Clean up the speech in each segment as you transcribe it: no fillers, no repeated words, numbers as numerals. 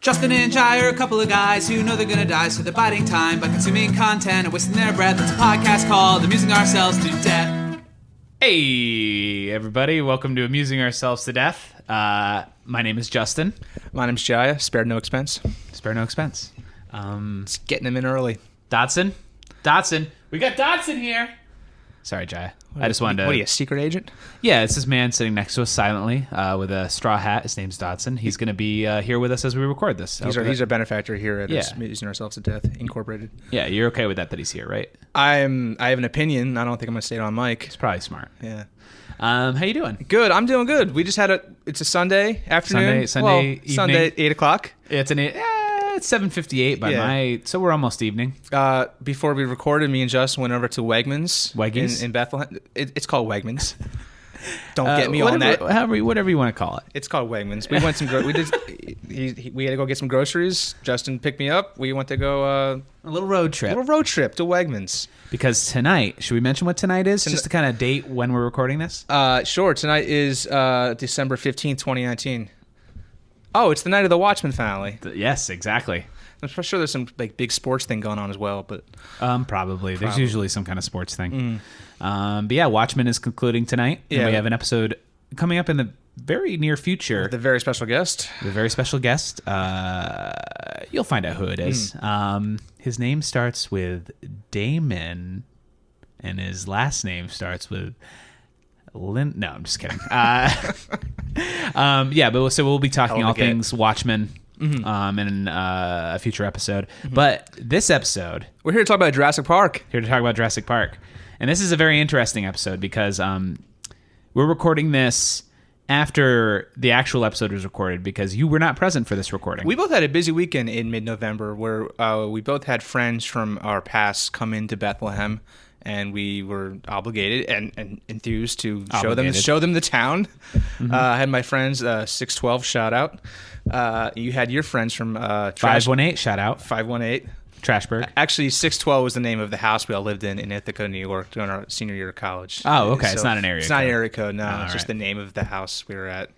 Justin and Jiah are a couple of guys who know they're gonna die, so they're biding time by consuming content and wasting their breath. It's a podcast called Amusing Ourselves to Death. Hey, everybody. Welcome to Amusing Ourselves to Death. My name is Justin. My name's Jiah. Spared no expense. Spare no expense. It's getting him in early. Dotson. We got Dotson here. Sorry, Jiah. I just wanted to... What are you, a secret agent? Yeah, it's this man sitting next to us silently with a straw hat. His name's Dotson. He's going to be here with us as we record this. He's our benefactor here at Yeah. Amusing Ourselves to Death, Incorporated. Yeah, you're okay with that he's here, right? I have an opinion. I don't think I'm going to say it on mic. It's probably smart. Yeah. How you doing? Good. I'm doing good. We just had it's a Sunday afternoon. Sunday evening. Sunday, 8 o'clock. It's it's 7:58 by my... So we're almost evening. Before we recorded, me and Justin went over to Wegmans. In Bethlehem. It's called Wegmans. Don't get me on that. Whatever you want to call it. It's called Wegmans. We went we had to go get some groceries. Justin picked me up. We went to go A little road trip. to Wegmans. Because tonight, should we mention what tonight is? Just to kind of date when we're recording this? Sure. Tonight is December 15th, 2019. Oh, it's the night of the Watchmen finale. Yes, exactly. I'm sure there's some big sports thing going on as well, but Probably. There's usually some kind of sports thing. But yeah, Watchmen is concluding tonight. And we have an episode coming up in the very near future. with a very special guest. The very special guest. You'll find out who it is. His name starts with Damon, and his last name starts with Lynn. No, I'm just kidding. So we'll be talking all things Watchmen in a future episode. But this episode, We're here to talk about Jurassic Park. And this is a very interesting episode because we're recording this after the actual episode was recorded because you were not present for this recording. We both had a busy weekend in mid-November where we both had friends from our past come into Bethlehem, and we were obligated and enthused to show them the town. I had my friends, 612 shout out. You had your friends from 518 shout out. 518. Trashburg. Actually, 612 was the name of the house we all lived in Ithaca, New York, during our senior year of college. Oh, okay. So it's not an area It's code. not an area code, no. It's just the name of the house we were at.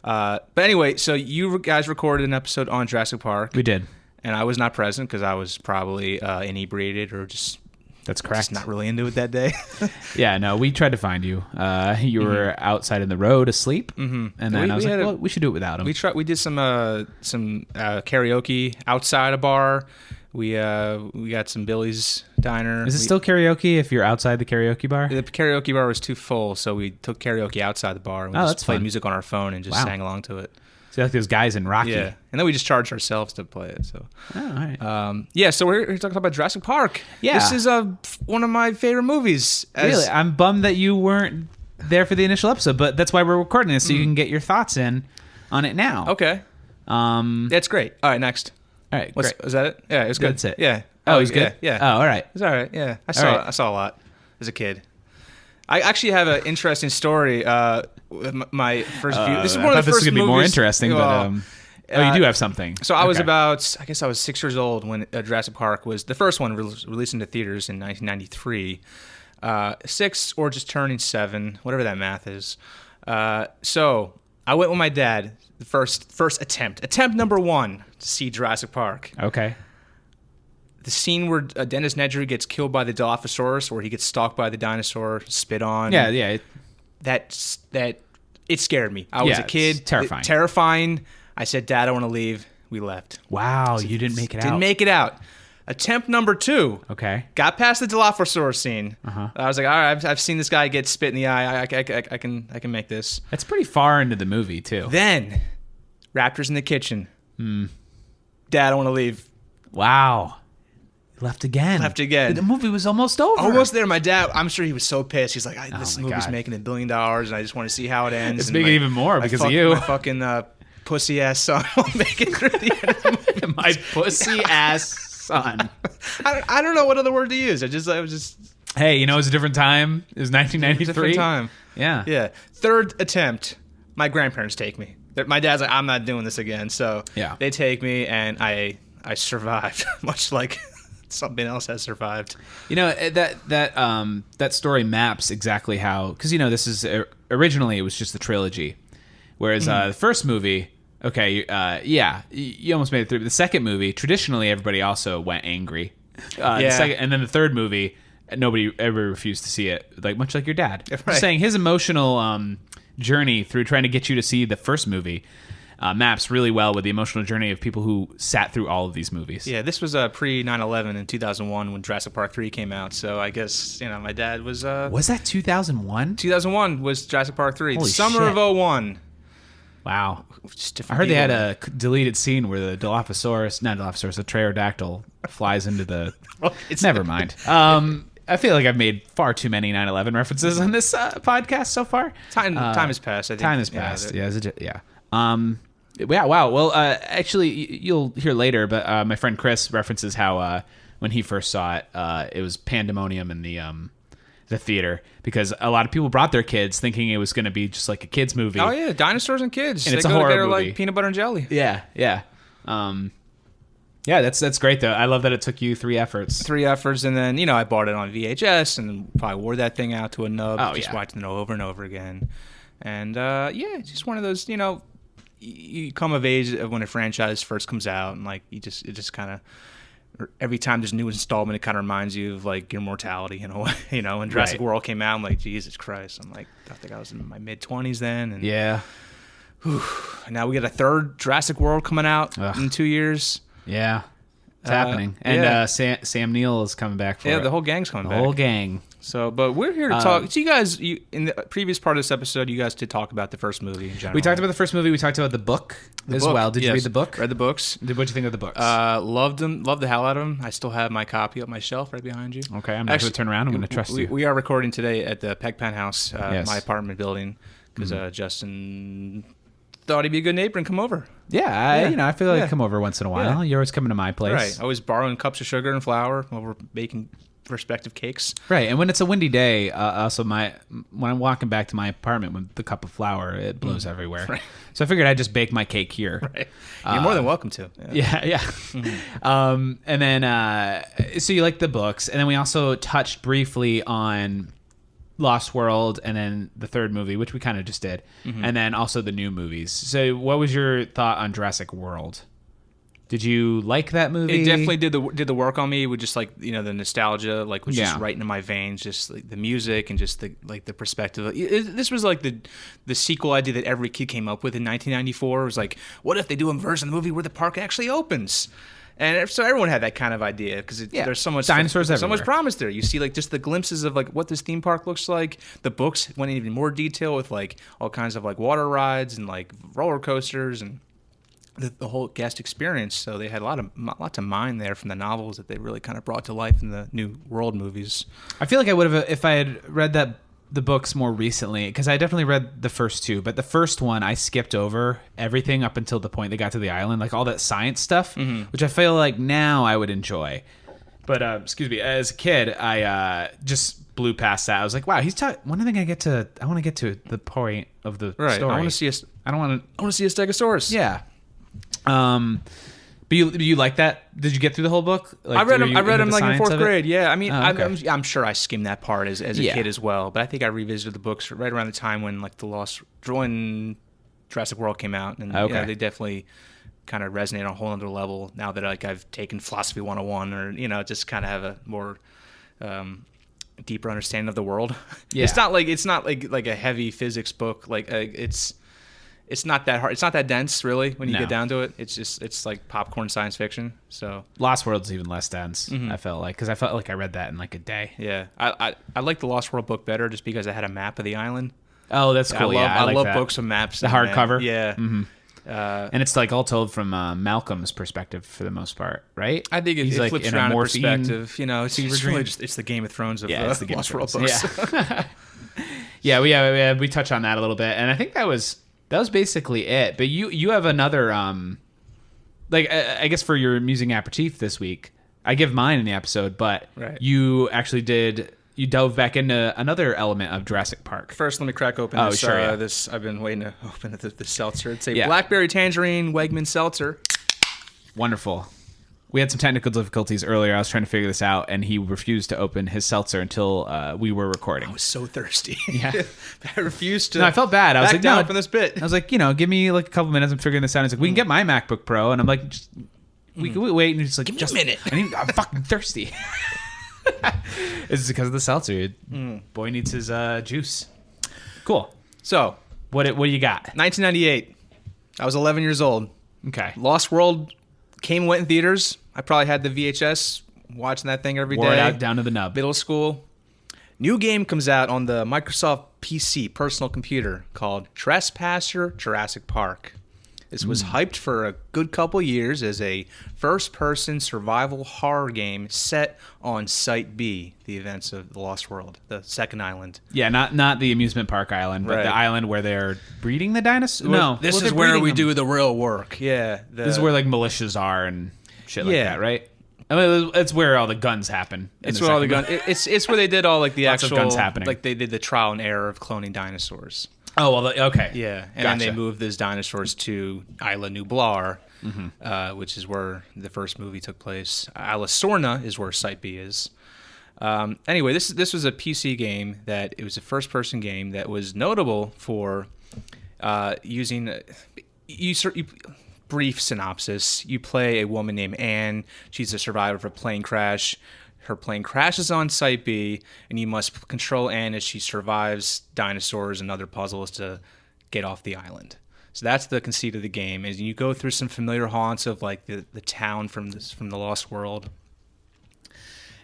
But anyway, so you guys recorded an episode on Jurassic Park. We did. And I was not present because I was probably inebriated or just... That's correct. Just not really into it that day. Yeah, no, we tried to find you. You were outside in the road asleep, and then I was like, we should do it without him. We did some karaoke outside a bar. We got some Billy's Diner. Is it still karaoke if you're outside the karaoke bar? The karaoke bar was too full, so we took karaoke outside the bar. And we just played music on our phone and just sang along to it. So like those guys in Rocky. Yeah, and then we just charged ourselves to play it. So, all right. So we're here talking about Jurassic Park. Yeah, this is one of my favorite movies. Really, I'm bummed that you weren't there for the initial episode, but that's why we're recording this so you can get your thoughts in on it now. Okay. That's great. All right, next. All right, great. Was that it? Yeah, it was good. That's it. Yeah. Oh, it was good. Yeah. Oh, all right. It's all right. Yeah, I saw a lot as a kid. I actually have an interesting story. With my first view. This is one of the first movies. This was gonna be more interesting, but you do have something. So I was I guess I was 6 years old when Jurassic Park was the first one released into theaters in 1993. 6 or just turning 7, whatever that math is. So I went with my dad. The first attempt number 1 to see Jurassic Park. Okay. The scene where Dennis Nedry gets killed by the Dilophosaurus, where he gets stalked by the dinosaur, spit on. Yeah. That it scared me. I was a kid. Terrifying. I said, Dad, I want to leave. We left. Wow, you didn't make it out. Didn't make it out. Attempt number 2. Okay. Got past the Dilophosaurus scene. I was like, all right, I've seen this guy get spit in the eye. I can make this. That's pretty far into the movie too. Then, raptors in the kitchen. Dad, I want to leave. Wow. Left again. The movie was almost over. Almost there. My dad, I'm sure he was so pissed. He's like, this movie's making $1 billion, and I just want to see how it ends. It's making even more because of you. My fucking pussy ass son won't make it through the end of the movie. My pussy ass son. I don't know what other word to use. I was just. Hey, you know, it was a different time. It was 1993. Different time. Yeah. Yeah. Third attempt. My grandparents take me. My dad's like, I'm not doing this again. So they take me, and I survived, much like something else has survived. You know, that story maps exactly how, because, you know, this is originally it was just the trilogy, whereas the first movie Okay, yeah, you almost made it through. The second movie, traditionally, everybody also went angry. And then the third movie, nobody ever refused to see it, like much like your dad. Right. Just saying his emotional journey through trying to get you to see the first movie maps really well with the emotional journey of people who sat through all of these movies. Yeah, this was pre 9/11 in 2001 when Jurassic Park 3 came out. So I guess my dad was. Was that 2001? 2001 was Jurassic Park 3. Holy The summer shit. of 01. Wow. Just I different heard they people, had a deleted scene where the the pterodactyl flies into the. Never mind. I feel like I've made far too many 9/11 references on this podcast so far. Time has passed. I think Time has passed. Yeah. Yeah. Wow. Well, actually, you'll hear later, but my friend Chris references how when he first saw it, it was pandemonium in the theater because a lot of people brought their kids thinking it was going to be just like a kids movie. Oh yeah, dinosaurs and kids. And they it's a go horror together movie. like peanut butter and jelly. Yeah. Yeah, that's great though. I love that it took you 3 efforts. 3 efforts, and then I bought it on VHS and probably wore that thing out to a nub, watching it over and over again. And it's just one of those, you come of age when a franchise first comes out, and like it just kind of every time there's a new installment, it kind of reminds you of like your mortality in a way. When Jurassic Right. World came out, I'm like, Jesus Christ! I'm like, I think I was in my mid-20s then, and Yeah. now we got a third Jurassic World coming out in 2 years. Yeah. It's happening. And Sam Neill is coming back for it. Yeah, the whole gang's coming back. The whole gang. So, but we're here to talk. So, in the previous part of this episode, you guys did talk about the first movie in general. We talked about the first movie. We talked about the book as well. Did you read the book? Read the books. What'd you think of the books? Loved them. Loved the hell out of them. I still have my copy up my shelf right behind you. Okay, I'm not going to turn around. I'm going to trust you. We are recording today at the Peg Pen House, Yes. my apartment building, because Justin thought he'd be a good neighbor and come over. Yeah, I feel like I come over once in a while. Yeah. You're always coming to my place. Right. Always borrowing cups of sugar and flour while we're baking respective cakes. Right, and when it's a windy day, also when I'm walking back to my apartment with the cup of flour, it blows everywhere. Right. So I figured I'd just bake my cake here. Right. You're more than welcome to. Yeah. And then, so you like the books, and then we also touched briefly on Lost World, and then the third movie, which we kind of just did, and then also the new movies. So what was your thought on Jurassic World? Did you like that movie? It definitely did the work on me with just like the nostalgia, like was just right into my veins, just like the music and just the perspective. This was like the sequel idea that every kid came up with in 1994. It was like, what if they do a version of the movie where the park actually opens? And so everyone had that kind of idea because there's so much dinosaurs so much everywhere. promise there. You see like just the glimpses of like what this theme park looks like. The books went in even more detail with like all kinds of like water rides and like roller coasters and the whole guest experience. So they had a lot to mine there from the novels that they really kind of brought to life in the New World movies. I feel like I would have if I had read the books more recently, because I definitely read the first 2, but the first one I skipped over everything up until the point they got to the island, like all that science stuff, which I feel like now I would enjoy. But excuse me, as a kid, I just blew past that. I was like, wow, when are they gonna get to? I want to get to the point of the story. I want to see I don't want to see a Stegosaurus. Yeah. But you like that? Did you get through the whole book? Like, I read them like in 4th of it? grade. Yeah, I mean, okay. I'm sure I skimmed that part as a kid as well. But I think I revisited the books right around the time when like when Jurassic World came out, and they definitely kind of resonate on a whole other level now that like I've taken Philosophy 101 or just kind of have a more deeper understanding of the world. Yeah. It's not like a heavy physics book. Like it's not that hard. It's not that dense, really, when you get down to it. It's like popcorn science fiction. So Lost World's even less dense. I felt like because I felt like I read that in like a day. yeah, I like the Lost World book better just because I had a map of the island. Oh, that's cool. I love that. books and maps. The hardcover. Yeah. And it's like all told from Malcolm's perspective for the most part, right? I think He's it like flips in a around in morphine perspective. It's really it's the Game of Thrones of it's the Game Lost of World Thrones. books. Yeah. We touch on that a little bit, and I think that was basically it. But you have another I guess for your amusing aperitif this week. I give mine in the episode, but you actually dove back into another element of Jurassic Park. First, let me crack open this. Sure, yeah. This I've been waiting to open the seltzer. It's a Yeah. Blackberry Tangerine Wegman seltzer. Wonderful. We had some technical difficulties earlier. I was trying to figure this out, and he refused to open his seltzer until we were recording. I was so thirsty. Yeah. I refused to. No, I felt bad. I was back like, down no, from this bit. I was like, give me like a couple minutes. I'm figuring this out. He's like, we can get my MacBook Pro, and I'm like, just, we can wait. And he's like, Give me just a minute. I'm fucking thirsty. It's because of the seltzer. Boy needs his juice. Cool. So, What do you got? 1998. I was 11 years old. Okay. Lost World went in theaters. I probably had the VHS, watching that thing every day. Wore it out down to the nub. Middle school. New game comes out on the Microsoft PC personal computer called Trespasser Jurassic Park. This was hyped for a good couple years as a first-person survival horror game set on Site B, the events of the Lost World, the second island. Yeah, not the amusement park island, but Right. the island where they're breeding the dinosaurs. No, This well, is they're where breeding we them. do the real work. Yeah. This is where like militias are and shit like Yeah. that, right? I mean, it's where all the guns happen. in It's where all the second guns. It's where they did all like the Lots of actual guns happening. Like they did the trial and error of cloning dinosaurs. Oh well, okay. Yeah, and then they Gotcha. moved those dinosaurs to Isla Nublar, which is where the first movie took place. Isla Sorna is where Site B is. Anyway, this was a PC game that it was a first-person game that was notable for using brief synopsis. You play a woman named Anne. She's a survivor of a plane crash. Her plane crashes on Site B, and you must control Anne as she survives dinosaurs and other puzzles to get off the island. So that's the conceit of the game. Is you go through some familiar haunts of like the town from the Lost World.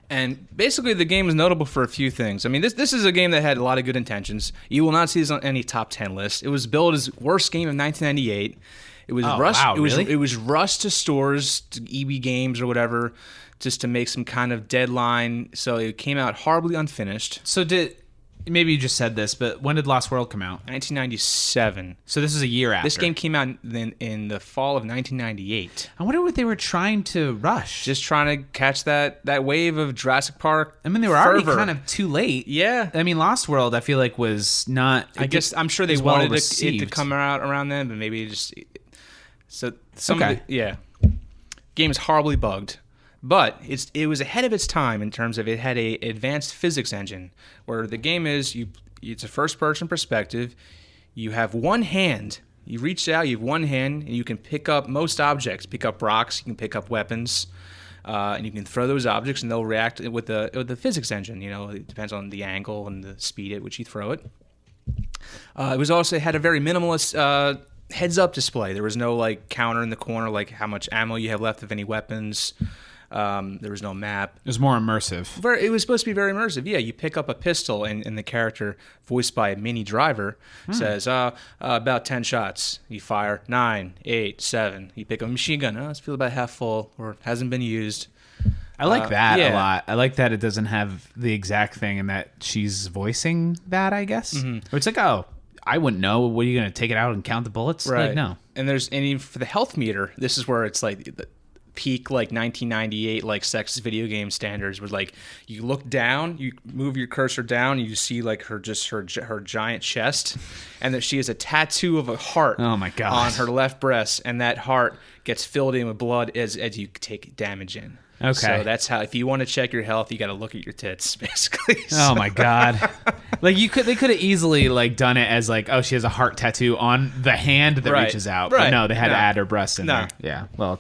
And basically, the game is notable for a few things. I mean, this is a game that had a lot of good intentions. You will not see this on any top 10 list. It was billed as worst game of 1998. It was rushed. Wow, It was rushed to stores, to EB Games or whatever, just to make some kind of deadline. So it came out horribly unfinished. So maybe you just said this, but when did Lost World come out? 1997. So this is a year after. This game came out in the fall of 1998. I wonder what they were trying to rush. Just trying to catch that wave of Jurassic Park. I mean, they were already fervor. kind of too late. Yeah. I mean, Lost World, I feel like was not. I guess I'm sure they as well wanted it to received. come out around then, but maybe it just so some Okay. of the, game is horribly bugged, but it was ahead of its time in terms of it had a advanced physics engine where the game is it's a first person perspective. You have one hand. You reach out. You have one hand, and you can pick up most objects. Pick up rocks. You can pick up weapons. And you can throw those objects, and they'll react with the physics engine. You know, it depends on the angle and the speed at which you throw it. It had a very minimalist heads-up display. There was no like counter in the corner, like how much ammo you have left of any weapons. There was no map. It was more immersive. It was supposed to be very immersive. Yeah, you pick up a pistol, and the character, voiced by Minnie Driver, says, about 10 shots. You fire 9, 8, 7. You pick up a machine gun. It's feel about half full or hasn't been used. I like that yeah. a lot. I like that it doesn't have the exact thing and that she's voicing that, I guess. Or it's like, oh, I wouldn't know. What are you going to take it out and count the bullets? Right. Like, no. And even for the health meter, this is where it's like the peak like 1998 like sex video game standards was like you look down, you move your cursor down, you see like her giant chest, and that she has a tattoo of a heart Oh my God. on her left breast, and that heart gets filled in with blood as you take damage in. Okay. So that's how, if you want to check your health, you got to look at your tits, basically. Oh my God. Like they could have easily like done it as like, oh, she has a heart tattoo on the hand that Right. reaches out. Right. But no, they had to No. add her breast in No. there. Yeah. Well,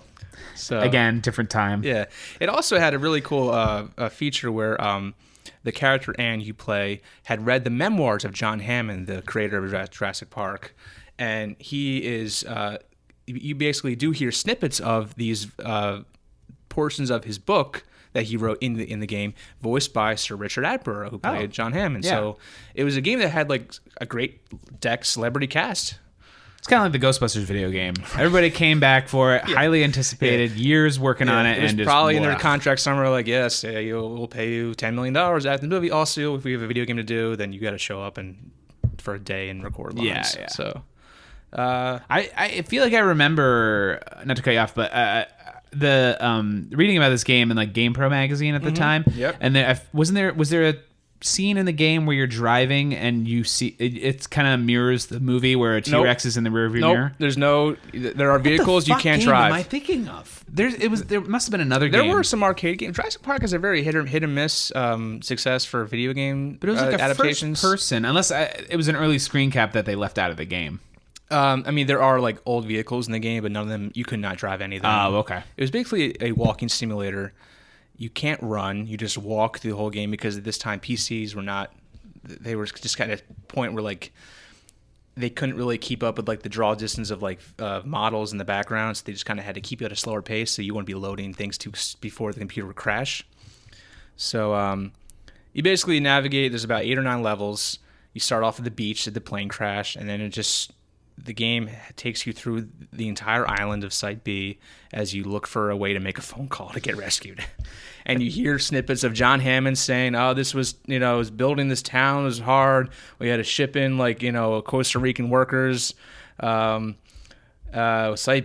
So again, different time. yeah, it also had a really cool feature where the character Anne you play had read the memoirs of John Hammond, the creator of Jurassic Park, and he is. You basically do hear snippets of these portions of his book that he wrote in the game, voiced by Sir Richard Attenborough, who played John Hammond. Yeah. So it was a game that had like a great deck celebrity cast. It's kind of like the Ghostbusters video game. Everybody came back for it, highly anticipated, years working on it, It was and just probably in their blah. contract somewhere like, yes, we'll pay you $10 million after the movie. Also, if we have a video game to do, then you got to show up and for a day and record lines. Yeah. So, I feel like I remember, not to cut you off, but the reading about this game in like GamePro magazine at the time. Yep. And was there scene in the game where you're driving and you see it kind of mirrors the movie where a T-Rex is in the rearview mirror? There are vehicles you can't drive. What am I thinking of? There must have been another game. There were some arcade games. Jurassic Park is a very hit and miss success for video game but it was like a adaptations. first person, unless it was an early screen cap that they left out of the game. I mean, there are like old vehicles in the game, but none of them, you could not drive any of them. Oh, okay. It was basically a walking simulator. You can't run. You just walk through the whole game because at this time PCs were not. They were just kind of point where like they couldn't really keep up with like the draw distance of like models in the background. So they just kind of had to keep it at a slower pace. So you wouldn't be loading things before the computer would crash. So you basically navigate. There's about 8 or 9 levels. You start off at the beach at the plane crash, and then the game takes you through the entire island of Site B as you look for a way to make a phone call to get rescued. And you hear snippets of John Hammond saying, oh, this was, was building this town was hard. We had to ship in Costa Rican workers. Site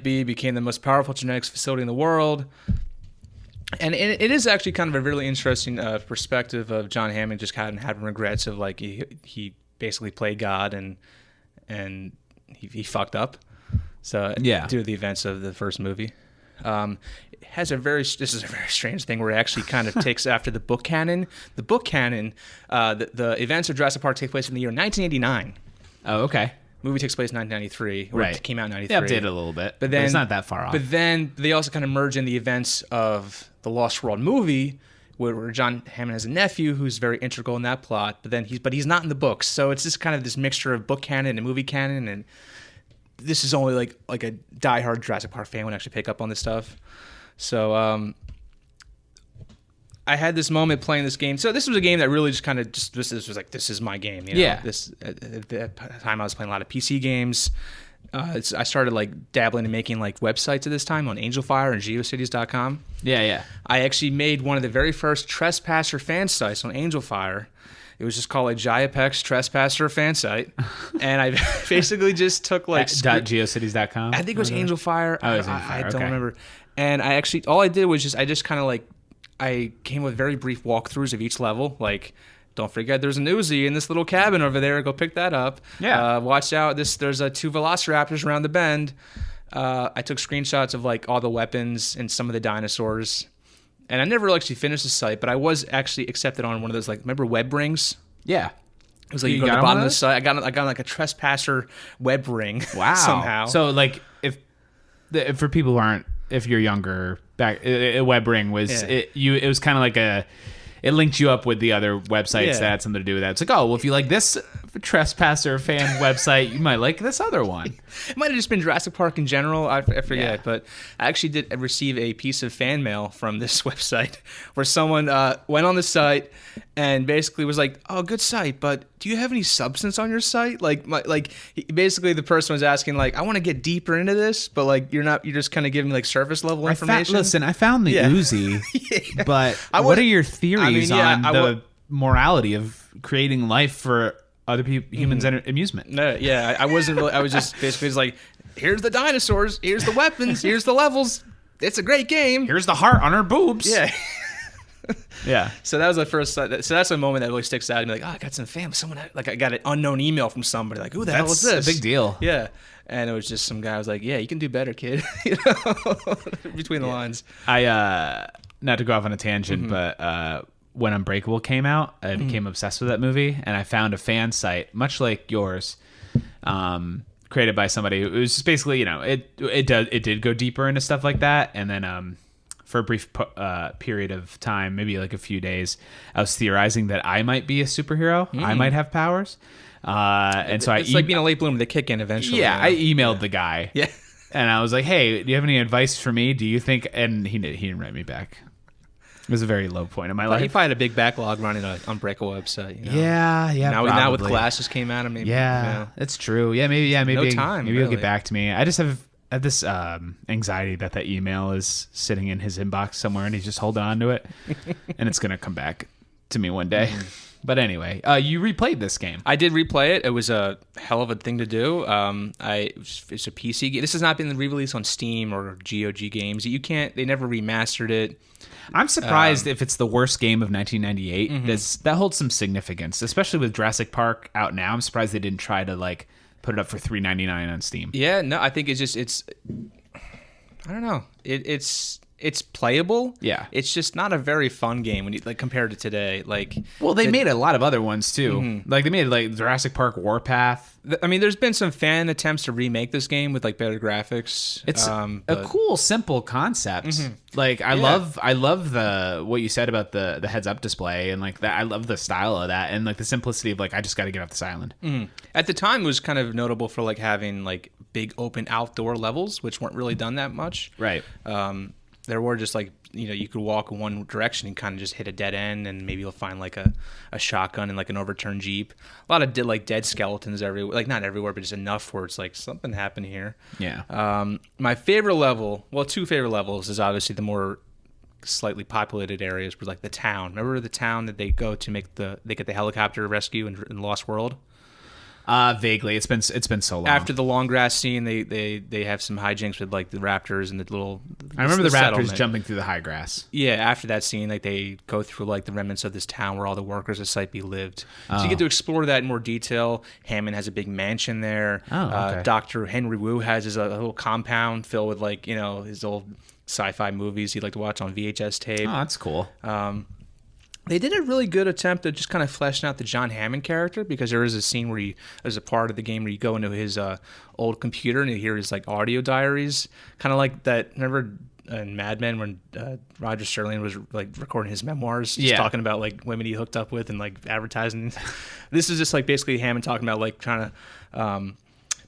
B became the most powerful genetics facility in the world. And it is actually kind of a really interesting perspective of John Hammond just kind of having regrets of like he basically played God and he fucked up. So due to the events of the first movie, this is a very strange thing where it actually kind of takes after the book canon. The book canon, the events of Jurassic Park take place in the year 1989. Oh, okay. Movie takes place in 1993. Right. It came out in 93. They updated a little bit, but it's not that far off. But then they also kind of merge in the events of the Lost World movie, where John Hammond has a nephew who's very integral in that plot. But he's not in the books, so it's just kind of this mixture of book canon and movie canon. And this is only like a diehard Jurassic Park fan would actually pick up on this stuff. So I had this moment playing this game. So this was a game that really just kind of this was like, this is my game. Yeah. This at that time I was playing a lot of PC games. I started like dabbling and making like websites at this time on AngelFire and GeoCities.com. Yeah. I actually made one of the very first Trespasser fan sites on AngelFire. It was just called a Jiah Trespasser fan site. And I basically just took like... .geocities.com? I think it was AngelFire. Oh, it was AngelFire. I don't remember. And all I did was I just kind of like, I came with very brief walkthroughs of each level. Like, don't forget there's an Uzi in this little cabin over there. Go pick that up. Yeah. Watch out. There's 2 velociraptors around the bend. I took screenshots of like all the weapons and some of the dinosaurs. And I never actually finished the site, but I was actually accepted on one of those, like, remember web rings? Yeah. It was like you go to the bottom of the site. I got like a Trespasser web ring. Wow. Somehow. So like if for people who aren't, if you're younger, back a web ring was it was kind of like it linked you up with the other websites that had something to do with that. It's like, oh, well, if you like this Trespasser fan website, you might like this other one. It might have just been Jurassic Park in general. I forget, but I actually did receive a piece of fan mail from this website where someone went on the site and basically was like, "Oh, good site, but do you have any substance on your site?" Basically the person was asking like, "I want to get deeper into this, but like you're just kind of giving me like surface level information." I found the Uzi, but what are your theories on the morality of creating life for other humans' amusement? No, yeah, I wasn't really. I was just basically like, here's the dinosaurs, here's the weapons, here's the levels. It's a great game. Here's the heart on her boobs. Yeah. Yeah. So that was the first. So that's a moment that really sticks out to me. Like, I got some fam. Someone I got an unknown email from somebody. Like, who the hell is this? That's a big deal. Yeah. And it was just some guy. I was like, yeah, you can do better, kid. Between the lines. I not to go off on a tangent, but when Unbreakable came out, I became obsessed with that movie, and I found a fan site much like yours, created by somebody. It was just basically, it did go deeper into stuff like that, and then for a brief period of time, maybe like a few days, I was theorizing that I might be a superhero. I might have powers. And so it's like being a late bloomer, they kick in eventually. Yeah, I emailed the guy. Yeah. And I was like, hey, do you have any advice for me? Do you think... And he didn't write me back. It was a very low point in my life. He probably had a big backlog running an Unbreakable website. Yeah, Now with Classes came out, maybe. Yeah, it's true. Maybe no time, maybe he'll get back to me. I just have this anxiety that email is sitting in his inbox somewhere, and he's just holding on to it, and it's gonna come back to me one day. But anyway, you replayed this game. I did replay it. It was a hell of a thing to do. It's a PC game. This has not been re-released on Steam or GOG Games. They never remastered it. I'm surprised if it's the worst game of 1998. That holds some significance, especially with Jurassic Park out now. I'm surprised they didn't try to like put it up for $3.99 on Steam. Yeah, no, I think it's I don't know. It's playable. Yeah. It's just not a very fun game when you like compared to today. Like, well, they made a lot of other ones too. Like they made like Jurassic Park Warpath. I mean, there's been some fan attempts to remake this game with like better graphics. It's a cool, simple concept. Like I love what you said about the heads up display and like that. I love the style of that and like the simplicity of like I just got to get off this island. At the time, it was kind of notable for like having like big open outdoor levels, which weren't really done that much. Right. There were just like, you could walk in one direction and kind of just hit a dead end, and maybe you'll find like a shotgun and like an overturned Jeep. A lot of dead skeletons everywhere, like not everywhere, but just enough where it's like something happened here. Yeah. My favorite level, well, two favorite levels is obviously the more slightly populated areas, were like the town. Remember the town that they go to they get the helicopter rescue in Lost World? Vaguely. It's been so long. After the long grass scene, they have some hijinks with like the raptors and the little. I remember the raptors settlement. jumping through the high grass. Yeah, after that scene, like they go through like the remnants of this town where all the workers at Site B lived. So you get to explore that in more detail. Hammond has a big mansion there. Okay. Dr. Henry Wu has a little compound filled with like his old sci-fi movies he'd like to watch on VHS tape. Oh, that's cool. They did a really good attempt at just kind of fleshing out the John Hammond character, because there is a scene where there's a part of the game where you go into his old computer and you hear his like audio diaries, kind of like that. Remember in Mad Men when Roger Sterling was like recording his memoirs, just talking about like women he hooked up with and like advertising. This is just like basically Hammond talking about like trying to.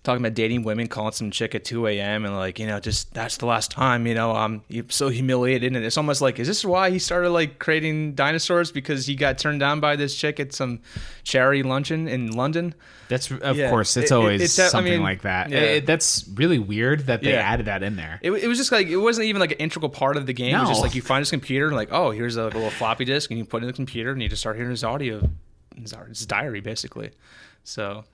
Talking about dating women, calling some chick at 2 a.m. and like, just that's the last time, I'm so humiliated. And it's almost like, is this why he started like creating dinosaurs? Because he got turned down by this chick at some charity luncheon in London? That's, of course, it's always something like that. Yeah. That's really weird that they added that in there. It was just like, it wasn't even like an integral part of the game. No. It was just like you find his computer and like, oh, here's a little floppy disk, and you put it in the computer and you just start hearing his audio, his diary basically. So...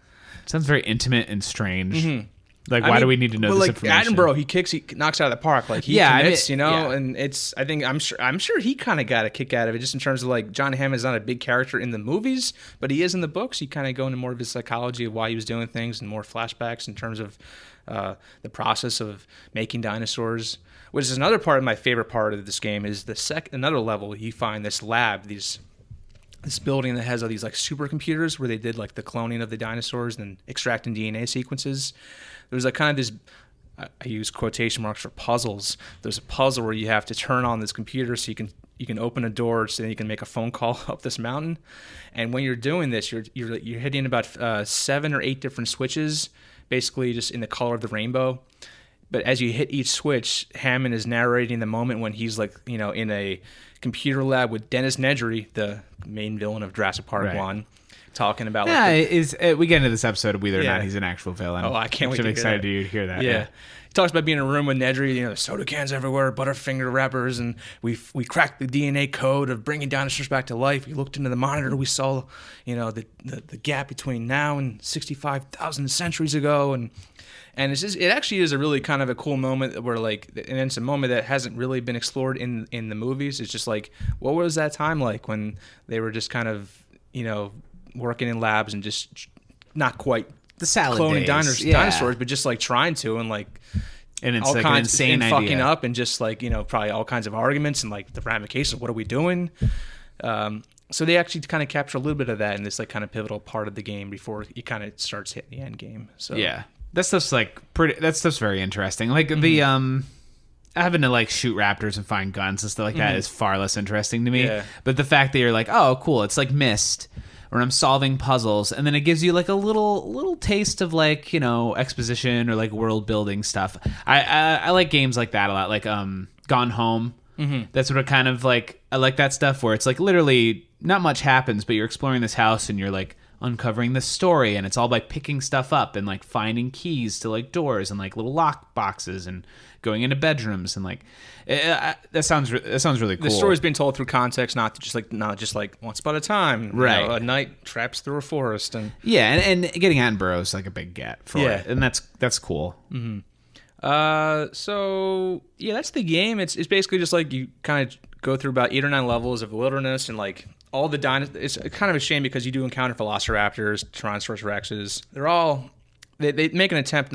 Sounds very intimate and strange. Like, why do we need to know this information? Attenborough, he knocks out of the park. Like, he commits, and it's, I'm sure he kind of got a kick out of it, just in terms of like, John Hammond is not a big character in the movies, but he is in the books. You kind of go into more of his psychology of why he was doing things and more flashbacks in terms of the process of making dinosaurs, which is another part of my favorite part of this game is another level. You find this lab, this building that has all these like supercomputers where they did like the cloning of the dinosaurs and extracting DNA sequences. There's like kind of this, I use quotation marks for puzzles. There's a puzzle where you have to turn on this computer so you can open a door so then you can make a phone call up this mountain. And when you're doing this, you're hitting about 7 or 8 different switches, basically just in the color of the rainbow. But as you hit each switch, Hammond is narrating the moment when he's like, in a computer lab with Dennis Nedry, the main villain of Jurassic Park 1, talking about we get into this episode of whether or not he's an actual villain. Oh, I can't wait to I'm excited to hear that. Yeah. He talks about being in a room with Nedry, there's soda cans everywhere, Butterfinger wrappers, and we cracked the DNA code of bringing dinosaurs back to life. We looked into the monitor, we saw, the gap between now and 65,000 centuries ago, and it actually is a really kind of a cool moment where like, and it's a moment that hasn't really been explored in the movies. It's just like, what was that time like when they were just kind of, working in labs and just not quite the salad cloning days. dinosaurs, but just like trying to, and like, and it's all like kinds an insane and idea. fucking up, and just like, probably all kinds of arguments and like the ramifications. What are we doing? So they actually kind of capture a little bit of that in this like kind of pivotal part of the game before it kind of starts hitting the end game. So yeah. That stuff's very interesting. Like the having to like shoot raptors and find guns and stuff like that is far less interesting to me. Yeah. But the fact that you're like, oh, cool, it's like Myst, where I'm solving puzzles, and then it gives you like a little taste of like exposition or like world building stuff. I like games like that a lot, like Gone Home. That's what it kind of like. I like that stuff where it's like literally not much happens, but you're exploring this house and you're like, uncovering the story, and it's all by picking stuff up and like finding keys to like doors and like little lock boxes and going into bedrooms and like that sounds really cool. The story's being told through context, not just like once upon a time, right? A knight traps through a forest, and and getting Attenborough is like a big get for it, and that's cool. Mm-hmm. So yeah, that's the game. It's basically just like you kind of go through about 8 or 9 levels of wilderness and like all the dinosaurs. It's kind of a shame because you do encounter velociraptors, Tyrannosaurus Rexes. They're all they make an attempt.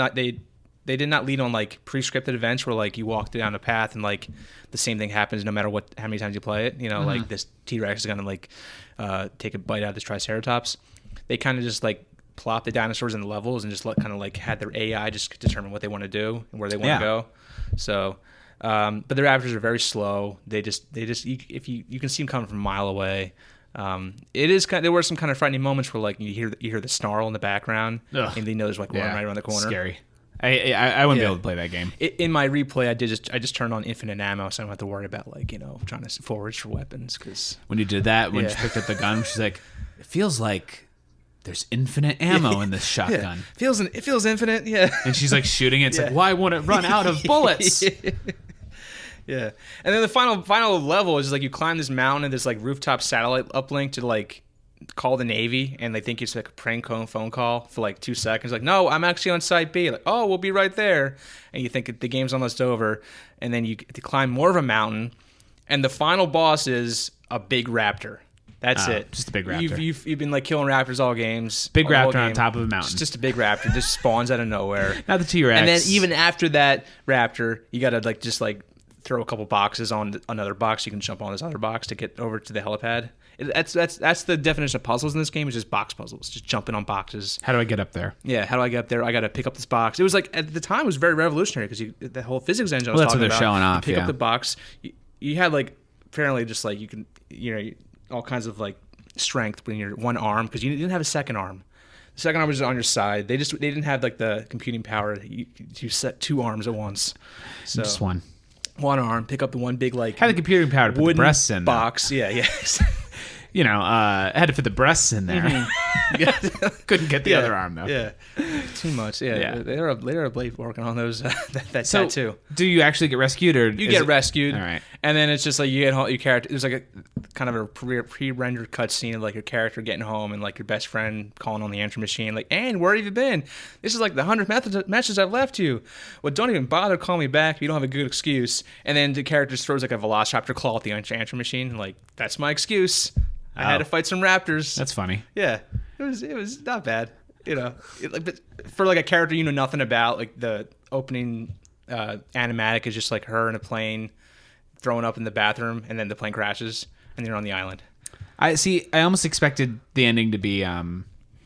They did not lead on like pre-scripted events where like you walk down a path and like the same thing happens no matter how many times you play it. You know, like this T-Rex is gonna like take a bite out of this Triceratops. They kind of just like plop the dinosaurs in the levels and just kind of like had their AI just determine what they want to do and where they want to go. So, but the raptors are very slow. They just if you can see them coming from a mile away. It is there were some kind of frightening moments where like you hear the snarl in the background. Ugh. And you know there's like one right around the corner. Scary. I wouldn't be able to play that game. In my replay, I just turned on infinite ammo, so I don't have to worry about like trying to forage for weapons. Because when you did that, when she picked up the gun, she's like, "It feels like there's infinite ammo in this shotgun. It feels infinite, yeah." And she's like shooting it. It's like, why won't it run out of bullets? Yeah. And then the final level is just like you climb this mountain and this like rooftop satellite uplink to like call the Navy, and they think it's like a prank phone call for like 2 seconds. Like, no, I'm actually on Site B. Like, oh, we'll be right there. And you think the game's almost over, and then you get to climb more of a mountain, and the final boss is a big raptor. That's it. Just a big raptor. You've been like killing raptors all games. Big raptor game. on top of a mountain. It's just a big raptor. Just spawns out of nowhere. Not the T-Rex. And then even after that raptor, you gotta like just like throw a couple boxes on another box. You can jump on this other box to get over to the helipad. That's the definition of puzzles in this game, is just box puzzles, just jumping on boxes. How do I get up there? Yeah, how do I get up there? I got to pick up this box. It was like at the time it was very revolutionary because the whole physics engine I was talking about. That's what they're showing off. You pick up the box. You had like apparently just like you can all kinds of like strength in your one arm because you didn't have a second arm. The second arm was on your side. They didn't have like the computing power to set 2 arms at once. So just one arm. Pick up the one big like had the computing power to put the breasts in box. Though. Yeah. Had to fit the breasts in there. Mm-hmm. Couldn't get the other arm though. Yeah, too much. Yeah. They're late working on those that so, tattoo. Do you actually get rescued, or you get rescued? All right, and then it's just like you get home. Your character. There's like a kind of a pre-rendered cutscene of like your character getting home and like your best friend calling on the answer machine, like, "Anne, where have you been? This is like the 100th message I've left you. Well, don't even bother calling me back if you don't have a good excuse." And then the character just throws like a velociraptor claw at the answer machine, like, "That's my excuse. I had to fight some raptors." That's funny. Yeah, it was not bad. But for like a character you know nothing about, like the opening animatic is just like her in a plane throwing up in the bathroom, and then the plane crashes, and they're on the island. I almost expected the ending to be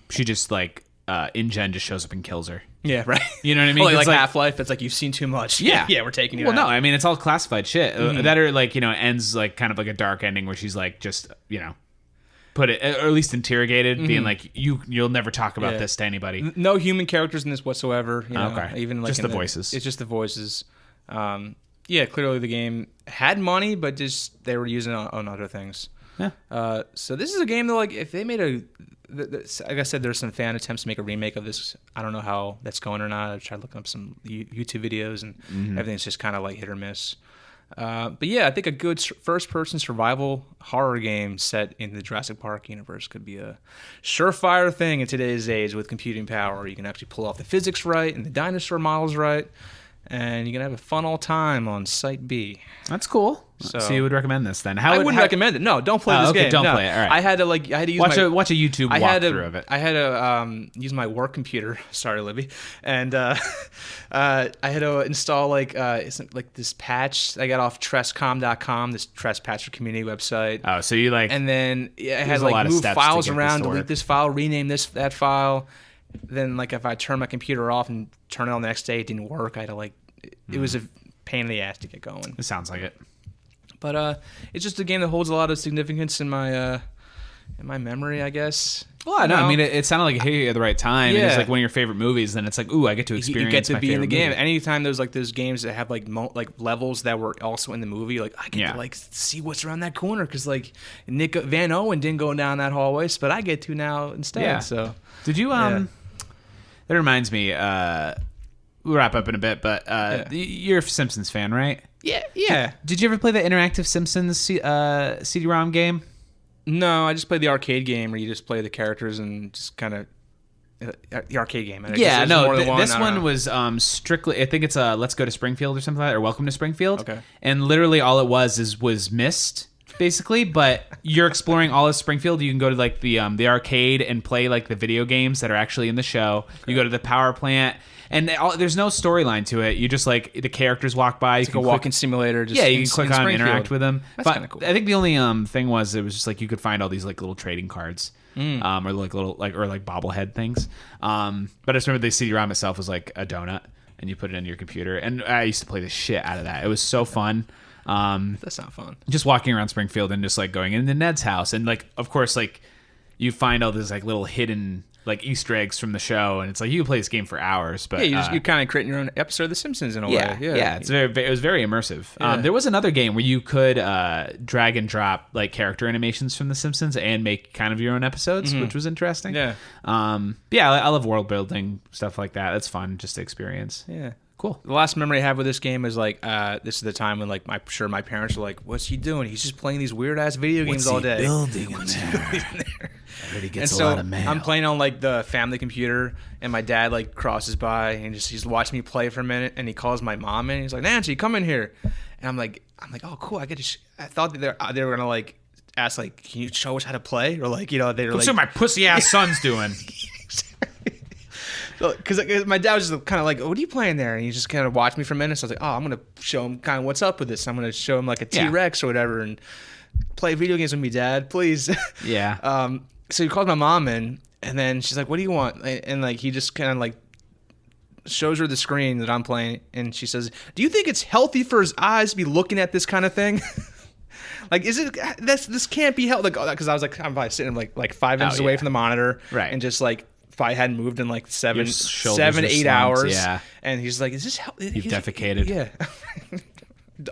she just like InGen just shows up and kills her. Yeah, right. You know what I mean? Like Half-Life, it's like you've seen too much. Yeah, yeah, we're taking you. Well, out. no, I mean it's all classified shit. That or like ends like kind of like a dark ending where she's like just put it, or at least interrogated, being like, you'll never talk about this to anybody. No human characters in this whatsoever. Okay, even like just the voices. It's just the voices. Yeah, clearly the game had money, but just they were using it on other things. Yeah. So this is a game that, like, if they made like I said, there's some fan attempts to make a remake of this. I don't know how that's going or not. I've tried looking up some YouTube videos, and everything's just kind of like hit or miss. But yeah, I think a good first-person survival horror game set in the Jurassic Park universe could be a surefire thing in today's age with computing power. You can actually pull off the physics right and the dinosaur models right, and you can have a fun old time on Site B. That's cool. So you would recommend this then? I wouldn't recommend it. No, don't play this game. Don't no. play it. All right. I had to use watch a YouTube walkthrough of it. I had to use my work computer. Sorry, Libby. And I had to install this patch I got off Trescom.com, this Trespasser community website. Oh, so you like? And then I had to move files around, delete this file, rename that file. Then if I turn my computer off and turn it on the next day, it didn't work. I had to it was a pain in the ass to get going. It sounds like it. But it's just a game that holds a lot of significance in my in my memory, I guess. Well, no, I mean, it sounded like it hit you at the right time. Yeah. And it's like one of your favorite movies, then it's like, ooh, I get to experience you get to my be in the favorite game. movie. Anytime there's like those games that have like levels that were also in the movie, like I get to like see what's around that corner because like Nick Van Owen didn't go down that hallway, but I get to now instead. Yeah. So did you That reminds me. We'll wrap up in a bit, but you're a Simpsons fan, right? Yeah. Did you ever play the interactive Simpsons CD-ROM game? No, I just played the arcade game where you just play the characters and just kind of the arcade game. Yeah, no, this one was strictly. I think it's Let's Go to Springfield or something like that, or Welcome to Springfield. Okay, and literally all it was Myst, basically. But you're exploring all of Springfield. You can go to like the arcade and play like the video games that are actually in the show. Okay. You go to the power plant. And there's no storyline to it. You just like the characters walk by. It's like a walking simulator. Just you can click on and interact with them. That's kind of cool. I think the only thing was it was just like you could find all these like little trading cards, or like little like bobblehead things. But I just remember the CD-ROM itself was like a donut, and you put it into your computer. And I used to play the shit out of that. It was so fun. That's not fun. Just walking around Springfield and just like going into Ned's house, and like of course like you find all these like little hidden like Easter eggs from the show, and it's like you can play this game for hours. But you kind of create your own episode of The Simpsons in a way. Yeah, it was very immersive. Yeah. There was another game where you could drag and drop like character animations from The Simpsons and make kind of your own episodes, which was interesting. Yeah, I love world building stuff like that. It's fun just to experience. Yeah. Cool. The last memory I have with this game is like this is the time when like I'm sure my parents were like, "What's he doing? He's just playing these weird ass video games all day." Building in there? I bet he gets a lot of mail. I'm playing on like the family computer, and my dad like crosses by and he's watching me play for a minute, and he calls my mom in. And he's like, "Nancy, come in here," and I'm like, "Oh, cool. I get to." I thought that they were gonna like ask like, "Can you show us how to play?" Or like they were like, "What's my pussy ass son's doing?" Because my dad was just kind of like, "What are you playing there?" And he just kind of watched me for a minute. So I was like, "Oh, I'm gonna show him kind of what's up with this. I'm gonna show him like a T-Rex or whatever, and play video games with me, Dad, please." Yeah. So he called my mom in, and then she's like, "What do you want?" And like he just kind of like shows her the screen that I'm playing, and she says, "Do you think it's healthy for his eyes to be looking at this kind of thing?" Like, is it this can't be healthy? Like, because I was like, I'm probably sitting like 5 inches away from the monitor, right, and just like. If I hadn't moved in like 7, 8 slumped, hours, yeah. And he's like, "Is this you've defecated?" Yeah.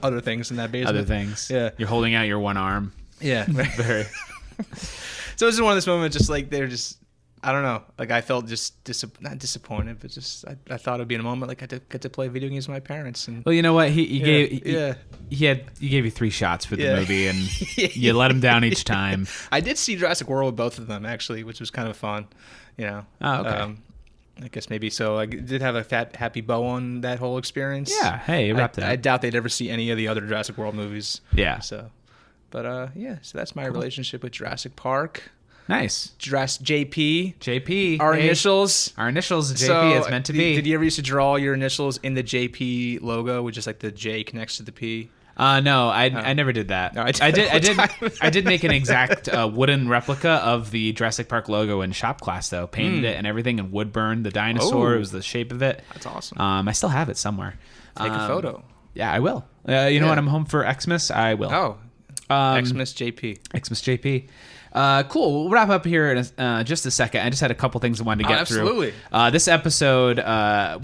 Other things in that basement. Other things. Yeah. You're holding out your one arm. Yeah. Very. So it was one of those moments, just like they're just, I don't know, like I felt just not disappointed, but just I thought it'd be in a moment like I get to play video games with my parents. And well, you know what? He gave you 3 shots for the movie, and you let him down each time. I did see Jurassic World with both of them actually, which was kind of fun. You know. Oh, okay. I guess maybe so. I did have a happy bow on that whole experience. Yeah. Hey, wrapped it up. I doubt they'd ever see any of the other Jurassic World movies. Yeah. So, but so that's my relationship with Jurassic Park. Nice. JP. Our initials. Our initials. JP. So, it's meant to be. Did you ever used to draw your initials in the JP logo, which is like the J connects to the P? No, I never did that. No, I did make an exact wooden replica of the Jurassic Park logo in shop class though. Painted it and everything, and wood burned the dinosaur. It was the shape of it. That's awesome. I still have it somewhere. Take a photo. Yeah, I will. You know what? I'm home for Xmas. I will. Oh, Xmas JP. Xmas JP. Cool. We'll wrap up here in just a second. I just had a couple things I wanted to get through. Absolutely. This episode,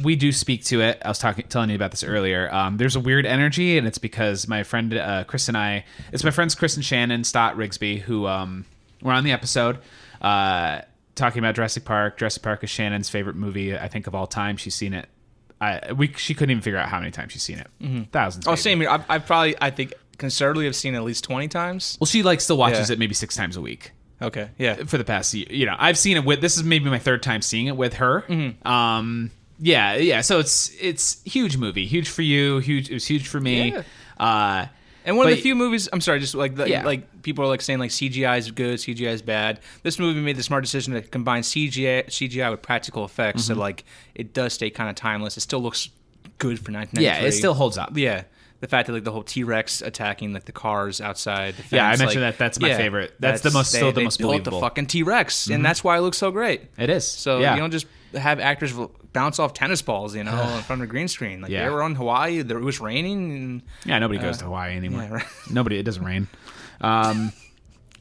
we do speak to it. I was telling you about this earlier. There's a weird energy, and it's because my friend Chris and I. It's my friends Chris and Shannon Stott-Rigsbee who were on the episode talking about Jurassic Park. Jurassic Park is Shannon's favorite movie, I think, of all time. She's seen it. She couldn't even figure out how many times she's seen it. Mm-hmm. Thousands. Oh, maybe. same here. I've probably, I think, conservatively have seen it at least 20 times. Well, she still watches it maybe 6 times a week. Okay, yeah. For the past year, I've seen it with. This is maybe my 3rd time seeing it with her. Mm-hmm. Yeah. So it's huge movie, huge for you, huge. It was huge for me. Yeah. And one of the few movies. I'm sorry, just like like people are like saying like CGI is good, CGI is bad. This movie made the smart decision to combine CGI with practical effects, so like it does stay kind of timeless. It still looks good for 1993. Yeah, it still holds up. Yeah. The fact that like the whole T-Rex attacking like the cars outside the fence, I mentioned that. That's my favorite. That's the most they believable. built the fucking T-Rex, and that's why it looks so great. It is. So you don't just have actors bounce off tennis balls, in front of a green screen. Like they were on Hawaii. It was raining. And, nobody goes to Hawaii anymore. Yeah, right. Nobody. It doesn't rain.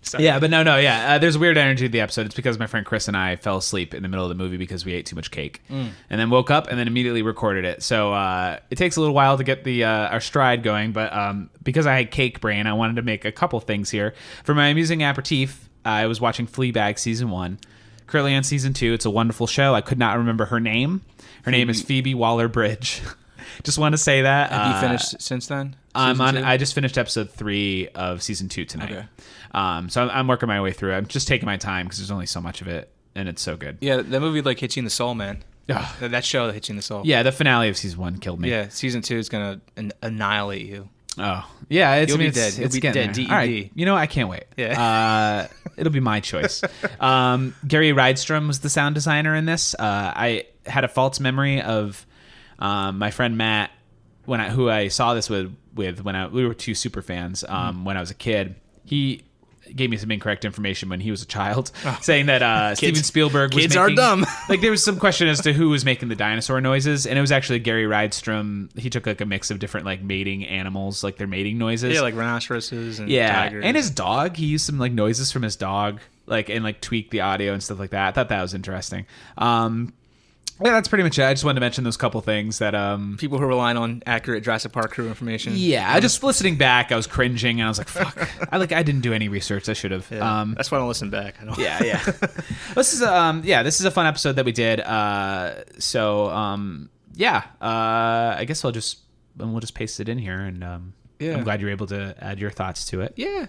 Sorry. Yeah, but no, yeah. There's weird energy to the episode. It's because my friend Chris and I fell asleep in the middle of the movie because we ate too much cake, and then woke up and then immediately recorded it. So it takes a little while to get the our stride going, but because I had cake brain, I wanted to make a couple things here for my amusing aperitif. I was watching Fleabag season 1, currently on season 2. It's a wonderful show. I could not remember her name. Her name is Phoebe Waller-Bridge. Just want to say that. Have you finished since then? I just finished episode 3 of season 2 tonight. Okay. So I'm working my way through it. I'm just taking my time because there's only so much of it, and it's so good. Yeah, that movie like hits you in the soul, man. Ugh. That show hits you in the soul. Yeah, the finale of season 1 killed me. Yeah, season 2 is gonna annihilate you. Oh, yeah. You'll be dead. You'll It's be getting dead. there. DED. All right. You know, I can't wait. Yeah. It'll be my choice. Gary Rydstrom was the sound designer in this. I had a false memory of my friend Matt who I saw this with when we were two super fans when I was a kid. He gave me some incorrect information when he was a child, saying that Steven Spielberg was kids are dumb. Like there was some question as to who was making the dinosaur noises, and it was actually Gary Rydstrom. He took like a mix of different like mating animals, like their mating noises. Yeah, like rhinoceroses and tigers. And his dog. He used some like noises from his dog, like and like tweaked the audio and stuff like that. I thought that was interesting. Yeah, that's pretty much it. I just wanted to mention those couple things that people who are relying on accurate Jurassic Park crew information. Yeah, I just listening back, I was cringing and I was like, "Fuck!" I didn't do any research. I should have. Yeah, that's why I don't listen back. I don't. Yeah. This is a fun episode that we did. I guess we'll just paste it in here, and I'm glad you're able to add your thoughts to it. Yeah,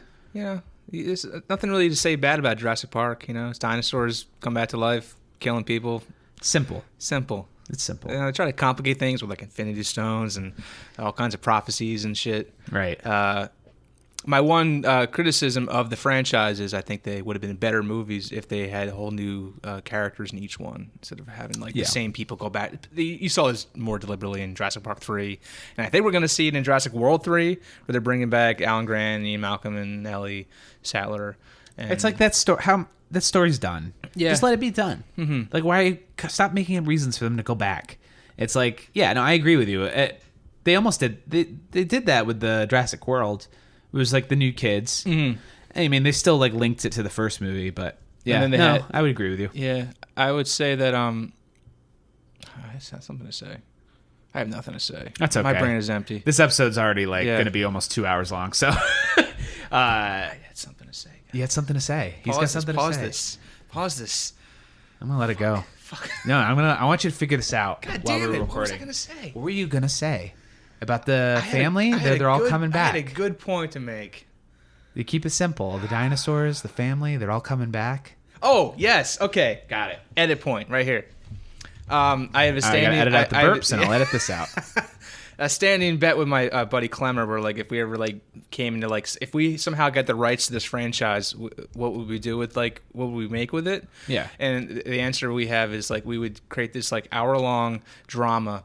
there's nothing really to say bad about Jurassic Park. You know, it's dinosaurs come back to life, killing people. Simple. It's simple. They try to complicate things with like Infinity Stones and all kinds of prophecies and shit. Right. My one criticism of the franchise is I think they would have been better movies if they had whole new characters in each one instead of having the same people go back. You saw this more deliberately in Jurassic Park 3, and I think we're going to see it in Jurassic World 3, where they're bringing back Alan Grant, Ian Malcolm, and Ellie Sattler. And it's like that story. How that story's done. Yeah. Just let it be done. Mm-hmm. Like, why stop making up reasons for them to go back? It's like, I agree with you. They almost did. They did that with the Jurassic World. It was like the new kids. Mm-hmm. I mean, they still like linked it to the first movie, but I would agree with you. Yeah, I would say that. I just have something to say. I have nothing to say. That's okay. My brain is empty. This episode's already going to be almost 2 hours long, so. I had something to say. You had something to say. He's got something to say. Pause this. I'm gonna let it go. Fuck. No, I want you to figure this out while we're recording. What was I gonna say? What were you gonna say about the family? They're all coming back. I had a good point to make. You keep it simple. The dinosaurs, the family, they're all coming back. Oh yes, okay, got it. Edit point right here. I have a standing. I gotta edit out the burps, and I'll edit this out. A standing bet with my buddy Clemmer, where like if we ever like came into like if we somehow get the rights to this franchise, what would we do with what would we make with it? Yeah. And the answer we have is like we would create this like hour-long drama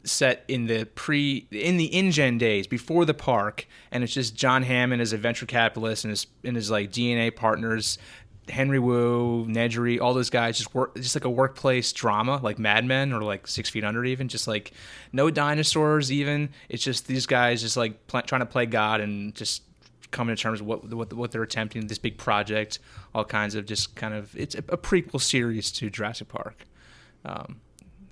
set in the InGen days before the park, and it's just John Hammond as a venture capitalist and his like DNA partners. Henry Wu, Nedry, all those guys just like a workplace drama, like Mad Men or like 6 Feet Under, even just like no dinosaurs. Even it's just these guys just like trying to play God and just coming to terms with what they're attempting. This big project, all kinds of just kind of it's a prequel series to Jurassic Park.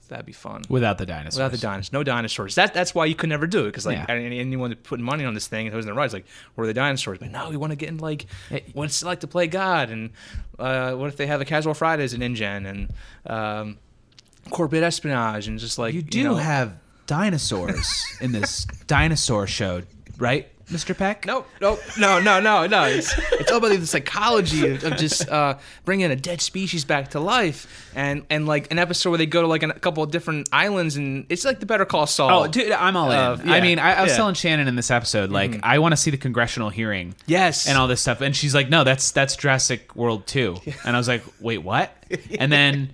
That'd be fun. Without the dinosaurs. No dinosaurs. That's why you could never do it, because anyone putting money on this thing and who's in the rides, like, where are the dinosaurs? But no, we want to get in like what's it like to play God, and what if they have a Casual Fridays in InGen and corporate espionage and just like you have dinosaurs in this dinosaur show, right, Mr. Peck? No. It's all about the psychology of just bringing a dead species back to life, and like an episode where they go to like a couple of different islands, and it's like the Better Call Saul. Oh, dude, I'm all in. Yeah, I mean, I was telling Shannon in this episode, like, I want to see the congressional hearing. Yes. And all this stuff. And she's like, no, that's Jurassic World 2. And I was like, wait, what? And then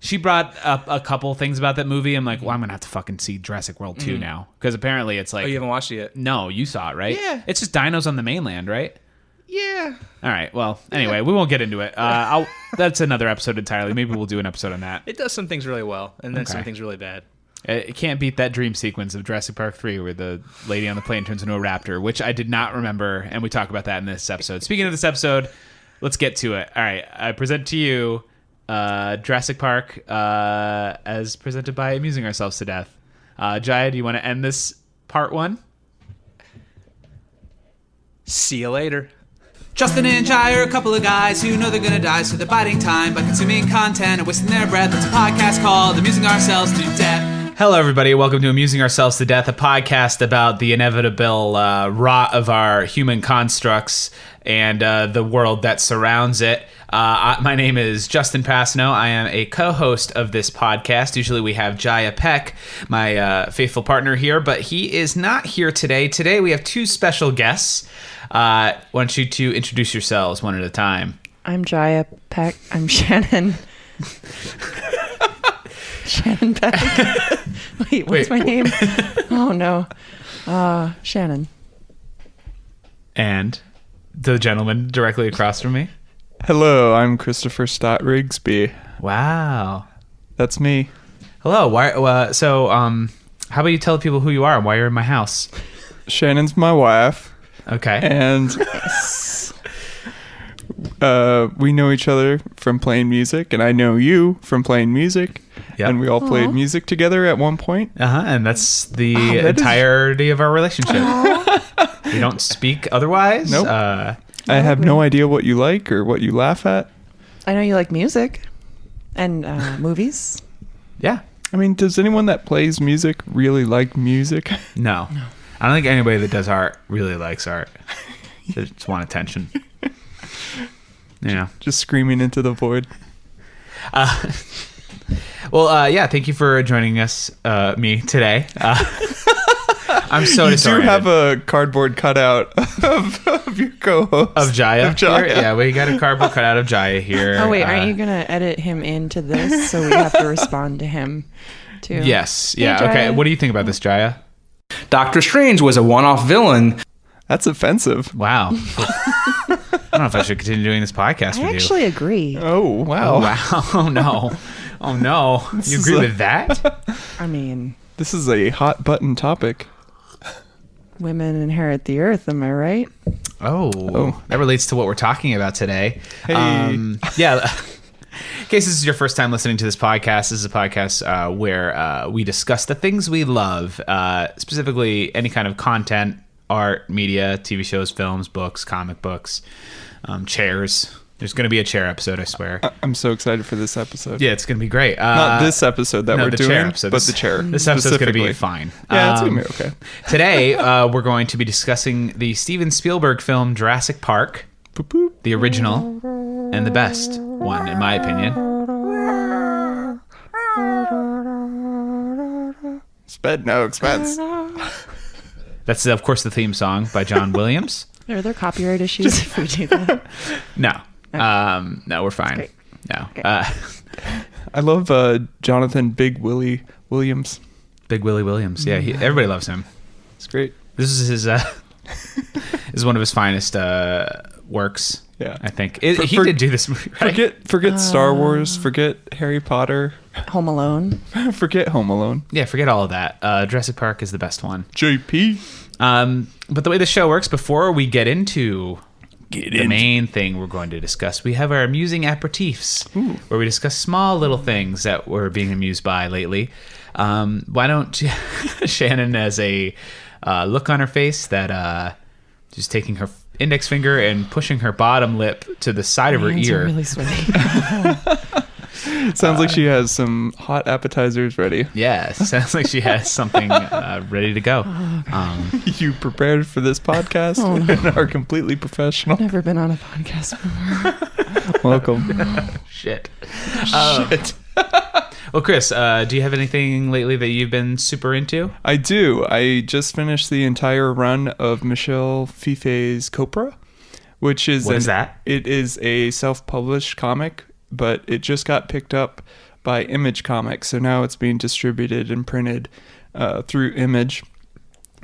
she brought up a couple things about that movie. I'm like, well, I'm going to have to fucking see Jurassic World 2 now. Because apparently it's like... Oh, you haven't watched it yet? No, you saw it, right? Yeah. It's just dinos on the mainland, right? Yeah. All right. Well, anyway, we won't get into it. That's another episode entirely. Maybe we'll do an episode on that. It does some things really well, and then some things really bad. It can't beat that dream sequence of Jurassic Park 3 where the lady on the plane turns into a raptor, which I did not remember, and we talk about that in this episode. Speaking of this episode, let's get to it. All right, I present to you Jurassic Park as presented by Amusing Ourselves to Death. Jiah, do you want to end this part one? See you later. Justin and Jiah are a couple of guys who know they're gonna die, so they're biding time by consuming content and wasting their breath. It's a podcast called Amusing Ourselves to Death. Hello, everybody. Welcome to Amusing Ourselves to Death, a podcast about the inevitable rot of our human constructs and the world that surrounds it. My name is Justin Passano. I am a co-host of this podcast. Usually we have Jiah Peck, my faithful partner here, but he is not here today. Today we have two special guests. Why don't you two introduce yourselves one at a time? I'm Jiah Peck. I'm Shannon. Shannon Peck. Wait, what's my name? Oh, no. Shannon. And the gentleman directly across from me. Hello, I'm Christopher Stott-Rigsbee. Wow. That's me. Hello. How about you tell people who you are and why you're in my house? Shannon's my wife. Okay. And we know each other from playing music, and I know you from playing music. Yep. And we all played music together at one point. And that's the entirety of our relationship. We don't speak otherwise. Nope. I have no idea what you like or what you laugh at. I know you like music and movies. Yeah. I mean, does anyone that plays music really like music? No. I don't think anybody that does art really likes art. They just want attention. Yeah. Just screaming into the void. Yeah, thank you for joining us, me, today. I'm so You disoriented. do have a cardboard cutout of your co-host. Of Jiah? Of Jiah. Here? Yeah, we got a cardboard cutout of Jiah here. Oh, wait, aren't you going to edit him into this so we have to respond to him, too? Yes. Yeah, Hey, okay. Jiah. What do you think about this, Jiah? Doctor Strange was a one-off villain. That's offensive. Wow. I don't know if I should continue doing this podcast I with actually agree. Oh, wow. you. Wow. Oh, no. Oh, no. You is agree a- with that? I mean, This is a hot button topic. women inherit the earth, am I right? Oh, that relates to what we're talking about today. Hey. Yeah. In case this is your first time listening to this podcast, this is a podcast where we discuss the things we love, specifically any kind of content, art, media, TV shows, films, books, comic books, chairs. There's going to be a chair episode, I swear. I'm so excited for this episode. Yeah, it's going to be great. Not this episode that no, we're the doing, chair episode. but the chair. This episode's going to be specifically. fine. Yeah, it's going to be okay. Today, we're going to be discussing the Steven Spielberg film Jurassic Park, Boop, boop. the original and the best one, in my opinion. Sped no expense. That's, of course, the theme song by John Williams. Are there copyright issues if we do that? No. No, we're fine. Great. No. I love Jonathan Big Willie Williams. Big Willie Williams. Yeah, everybody loves him. It's great. This is his this is one of his finest works. Yeah. I think. For- He for- did do this movie, right? Forget Star Wars. Forget Harry Potter. Home Alone. Forget Home Alone. Yeah, forget all of that. Jurassic Park is the best one. JP. But the way the show works, before we get into the main thing we're going to discuss, we have our amusing aperitifs, where we discuss small little things that we're being amused by lately. Why don't you, Shannon has a look on her face that just taking her index finger and pushing her bottom lip to the side of her Hands are ear. really sweaty. Sounds like she has some hot appetizers ready. Yeah, sounds like she has something ready to go. You prepared for this podcast and are completely professional. Never been on a podcast before. Welcome. Shit. Shit. Well, Chris, do you have anything lately that you've been super into? I do. I just finished the entire run of Michel Fife's Copra, which is What is that? It is a self-published comic, but it just got picked up by Image Comics, so now it's being distributed and printed through Image.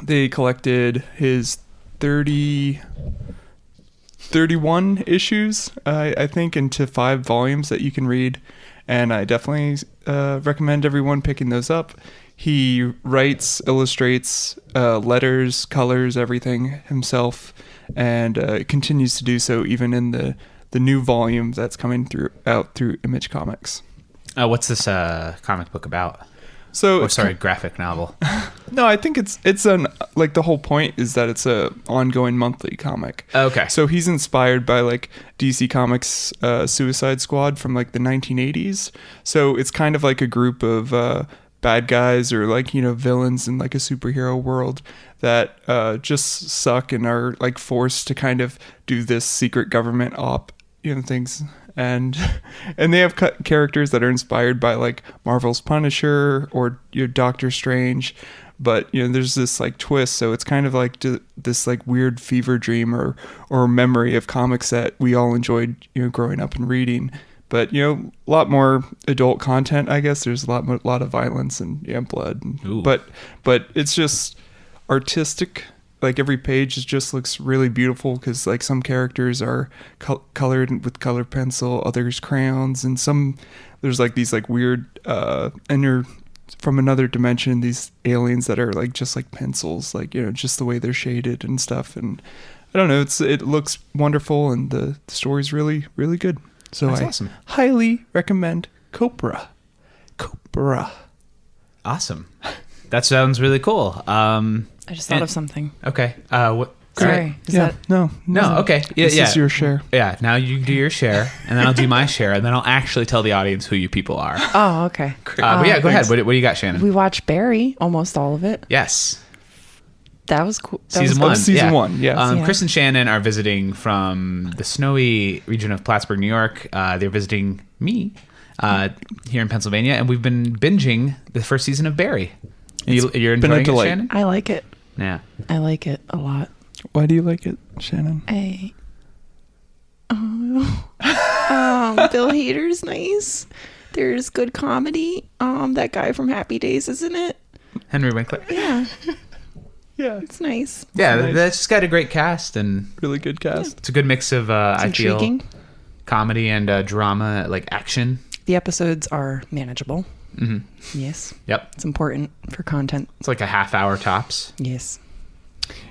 They collected his 31 issues, I think, into 5 volumes that you can read, and I definitely recommend everyone picking those up. he writes, illustrates, letters, colors, everything himself, and continues to do so even in the new volume that's coming out through Image Comics. What's this comic book about? So, Graphic novel. No, I think it's like the whole point is that it's a ongoing monthly comic. Okay. So he's inspired by like DC Comics Suicide Squad from like the 1980s. So it's kind of like a group of bad guys or like, villains in like a superhero world that just suck and are like forced to kind of do this secret government op, things. And they have characters that are inspired by like Marvel's Punisher or Doctor Strange, but there's this like twist, so it's kind of like this like weird fever dream or memory of comics that we all enjoyed growing up and reading, but a lot more adult content. I guess there's a lot of violence and blood, but it's just artistic. Like every page just looks really beautiful because like some characters are colored with colored pencil, others crayons, and some there's like these like weird from another dimension, these aliens that are like just like pencils, like just the way they're shaded and stuff. And I don't know, it looks wonderful, and the story's really, really good. So That's I awesome. highly recommend Cobra. Awesome. That sounds really cool. I just thought of something. Okay. What? Sorry. Is that No. Okay. Yeah, This is your share. Yeah. Now you do your share, and then I'll do my share, and then I'll actually tell the audience who you people are. Oh, okay. But yeah, go ahead. What do you got, Shannon? We watched Barry, almost all of it. Yes. That was cool. Season one. Season one, yes. Yeah. Chris and Shannon are visiting from the snowy region of Plattsburgh, New York. They're visiting me here in Pennsylvania, and we've been binging the first season of Barry. You're been a enjoying it, delight. Shannon? I like it. Yeah. I like it a lot. Why do you like it, Shannon? Bill Hader's nice. There's good comedy. That guy from Happy Days, isn't it? Henry Winkler. Yeah, Yeah, it's nice. Yeah, nice. that's just got a great cast, and really good cast. it's a good mix of, It's I feel, intriguing. comedy and drama, like action. The episodes are manageable. Mm-hmm. Yes, Yep. it's important for content. It's like a half hour tops. Yes.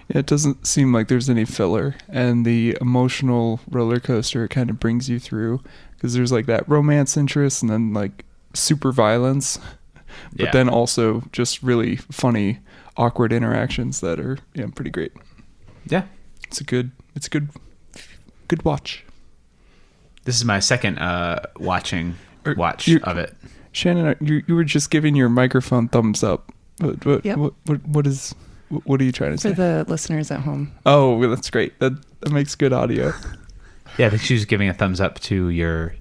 Yeah, it doesn't seem like there's any filler, and the emotional roller coaster it kind of brings you through, because there's like that romance interest and then like super violence, but Yeah. then also just really funny, awkward interactions that are pretty great. Yeah. It's a good watch. This is my second watch you're- of it. Shannon, you were just giving your microphone thumbs up. Yep. What are you trying to For say? the listeners at home. Oh, well, that's great. That makes good audio. Yeah, I think she was giving a thumbs up to your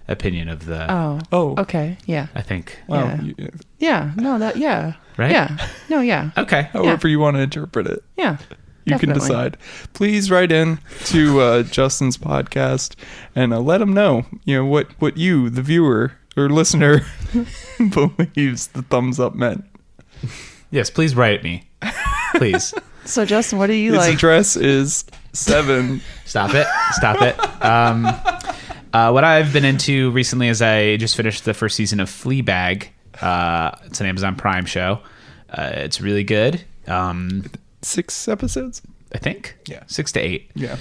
opinion of the. Oh. Okay. Yeah. I think. Wow. Yeah. You- Yeah. No. Yeah. Right? Yeah. No. Yeah. Okay. however you want to interpret it. Yeah. You can Definitely. decide. Please write in to Justin's podcast and let him know, what you, the viewer or listener, believes the thumbs up meant. Yes, please write me. Please. So Justin, what do you His like? address is 7. Stop it. What I've been into recently is I just finished the first season of Fleabag. It's an Amazon Prime show. It's really good. 6 episodes? I think. Yeah. 6 to 8. Yeah.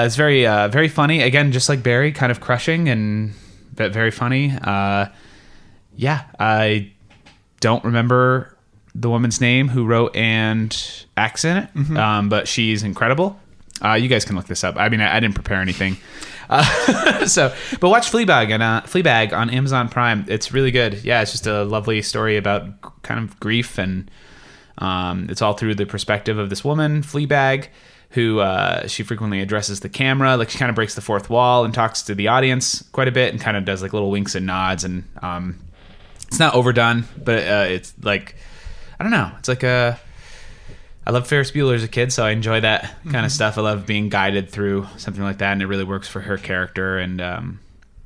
It's very, very funny. Again, just like Barry, kind of crushing and but very funny. Yeah, I don't remember the woman's name who wrote and acts in it, but she's incredible. You guys can look this up. I mean, I didn't prepare anything. But watch Fleabag on Amazon Prime. It's really good. Yeah, it's just a lovely story about kind of grief, and it's all through the perspective of this woman, Fleabag, who she frequently addresses the camera. Like, she kind of breaks the fourth wall and talks to the audience quite a bit and kind of does like little winks and nods. And it's not overdone, but it's like, I don't know. It's like I love Ferris Bueller as a kid, so I enjoy that kind of stuff. I love being guided through something like that, and it really works for her character. And and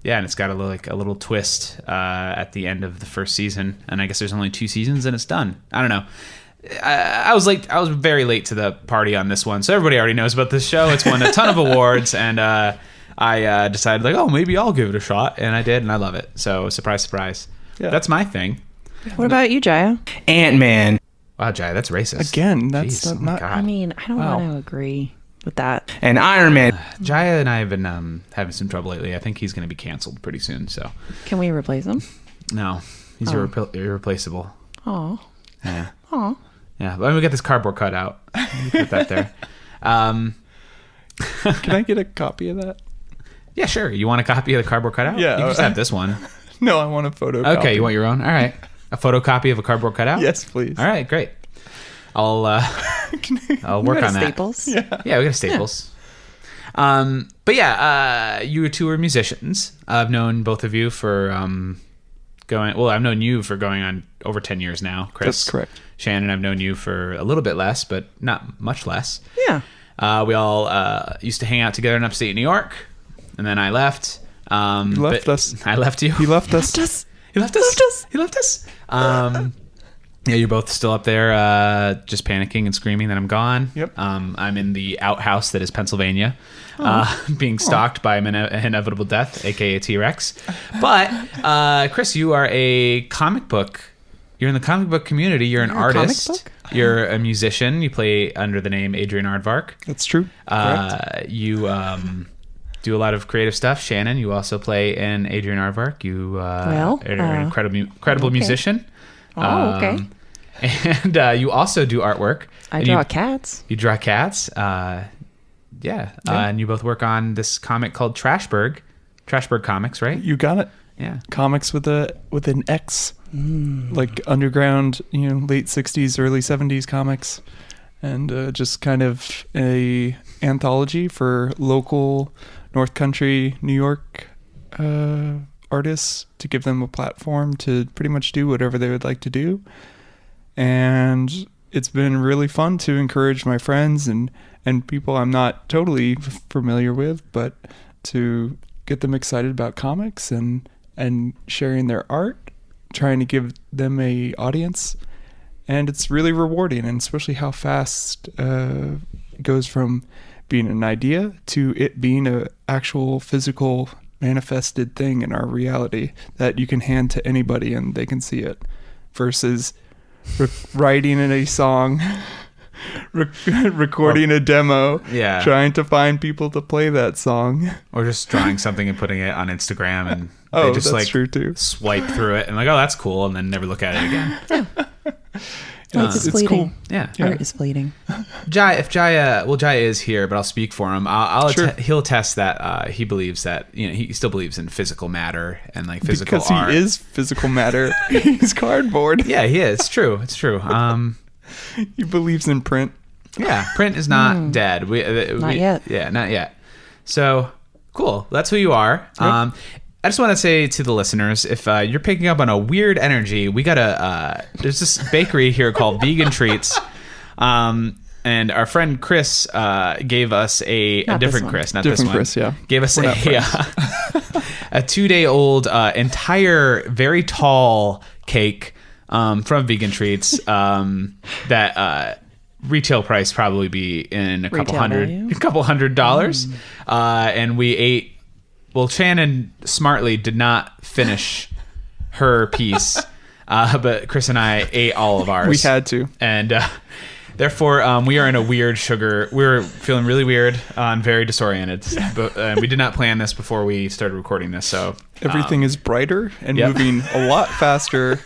it's got a little twist at the end of the first season. And I guess there's only 2 seasons, and it's done. I don't know. I was late. I was very late to the party on this one, so everybody already knows about this show. It's won a ton of awards, and I decided maybe I'll give it a shot, and I did, and I love it. So surprise, surprise. Yeah. That's my thing. What about you, Jiah? Ant-Man. Wow, Jai, that's racist. Again, that's Jeez, oh my not. God. I mean, I don't Wow. want to agree with that. And Iron Man. Jaya and I have been having some trouble lately. I think he's going to be canceled pretty soon. So Can we replace him? no, he's irreplaceable. Oh, Yeah, oh. yeah. Let me get this cardboard cutout. Put that there. Can I get a copy of that? Yeah, sure. You want a copy of the cardboard cutout? Yeah, you can just have this one. No, I want a photo. Okay, you want your own? All right, a photocopy of a cardboard cutout. Yes, please. All right, great. I'll work on that. Staples. Yeah, we got Staples. But yeah, you two are musicians. I've known both of you for I've known you for going on over 10 years now, Chris. That's correct. Shannon, I've known you for a little bit less, but not much less. Yeah. We all used to hang out together in upstate New York, and then I left. He left but us. I left you. He left us. He left us. He left us. Yeah, you're both still up there, just panicking and screaming that I'm gone. Yep. I'm in the outhouse that is Pennsylvania, being stalked by an inevitable death, aka T-Rex. But Chris, you are a comic book. You're in the comic book community. You're an artist. comic book? You're a musician. You play under the name Adrian Aardvark. That's true. Correct. You do a lot of creative stuff. Shannon, you also play in Adrian Aardvark. You are an incredible musician. Oh, okay. And you also do artwork. I And draw cats. You draw cats. And you both work on this comic called Trashberg Comics, right? You got it. Yeah. Comics with an X, like underground, late '60s, early '70s comics, and just kind of a anthology for local North Country, New York artists to give them a platform to pretty much do whatever they would like to do. And it's been really fun to encourage my friends and people I'm not totally familiar with, but to get them excited about comics and sharing their art, trying to give them a audience. And it's really rewarding, and especially how fast it goes from being an idea to it being a actual physical manifested thing in our reality that you can hand to anybody and they can see it, versus writing in a song, recording a demo, Yeah. trying to find people to play that song. Or just drawing something and putting it on Instagram, and Oh, they just that's true too. swipe through it and like, oh, that's cool, and then never look at it again. It's it's fleeting. cool. Yeah. Art is fleeting. Jiah is here, but I'll speak for him. Sure. He'll attest that he believes that he still believes in physical matter and like physical Because art. he is physical matter. He's cardboard. Yeah, he is. It's true. It's true. He believes in print. Yeah, print is not dead. Not yet. Yeah, not yet. So cool. That's who you are. I just want to say to the listeners, if you're picking up on a weird energy, we got there's this bakery here called Vegan Treats. And our friend Chris gave us a Not different this one. Chris, not Different this one. Chris, yeah. Gave us We're not a 2-day-old entire, very tall cake from Vegan Treats that retail price probably be in a couple Retail value? $100. And we ate. Well, Shannon smartly did not finish her piece, but Chris and I ate all of ours. We had to. And therefore, we are in a weird sugar. We're feeling really weird and very disoriented. But we did not plan this before we started recording this. So Everything is brighter and Yep. moving a lot faster.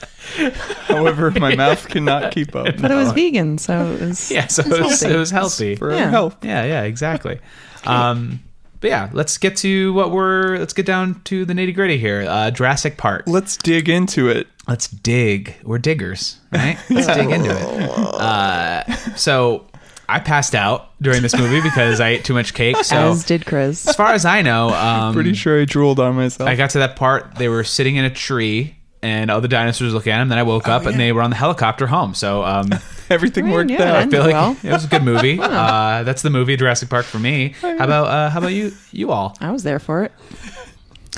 However, my mouth cannot keep up. But it was vegan, so it was. yeah, so it was healthy. For Yeah. our health. Yeah, exactly. But yeah, let's get down to the nitty gritty here. Jurassic Park. Let's dig into it. Let's dig. We're diggers, right? Let's dig into it. So I passed out during this movie because I ate too much cake. So As did Chris. as far as I know, Pretty sure I drooled on myself. I got to that part. They were sitting in a tree, and all the dinosaurs were looking at them. Then I woke up, and they were on the helicopter home. So Everything worked yeah, out. I feel like Well. it was a good movie. That's the movie Jurassic Park for me. How about you all? I was there for it.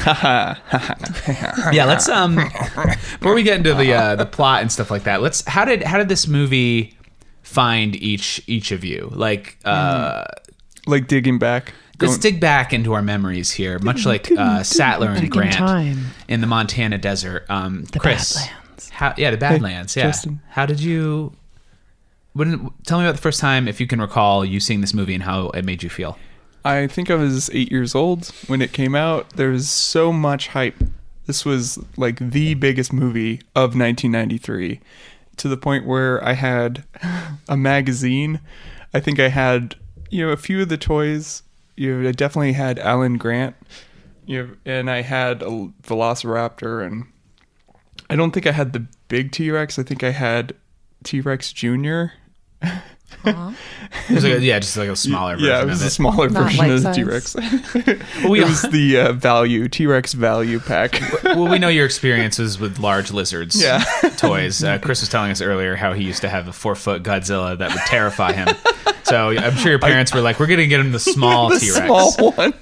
Yeah, let's before we get into the plot and stuff like that, how did this movie find each of you? Like Like digging back. let's dig back into our memories here, much like Sattler and Back in Grant time. in the Montana desert. Chris, Badlands. Badlands. The Badlands. Yeah. Justin. How did you? Tell me about the first time, if you can recall, you seeing this movie and how it made you feel. I think I was 8 years old when it came out. There was so much hype. This was like the biggest movie of 1993, to the point where I had a magazine. I think I had, a few of the toys. I definitely had Alan Grant, and I had a Velociraptor, and I don't think I had the big T-Rex. I think I had T-Rex Jr. It was just like a smaller version. Yeah, it was a smaller Not version of the life T-Rex. Well, It was the T-Rex value pack. Well, we know your experiences with large lizards toys. Chris was telling us earlier how he used to have a 4-foot Godzilla that would terrify him. So I'm sure your parents were like, we're going to get him the small The T-Rex. small one.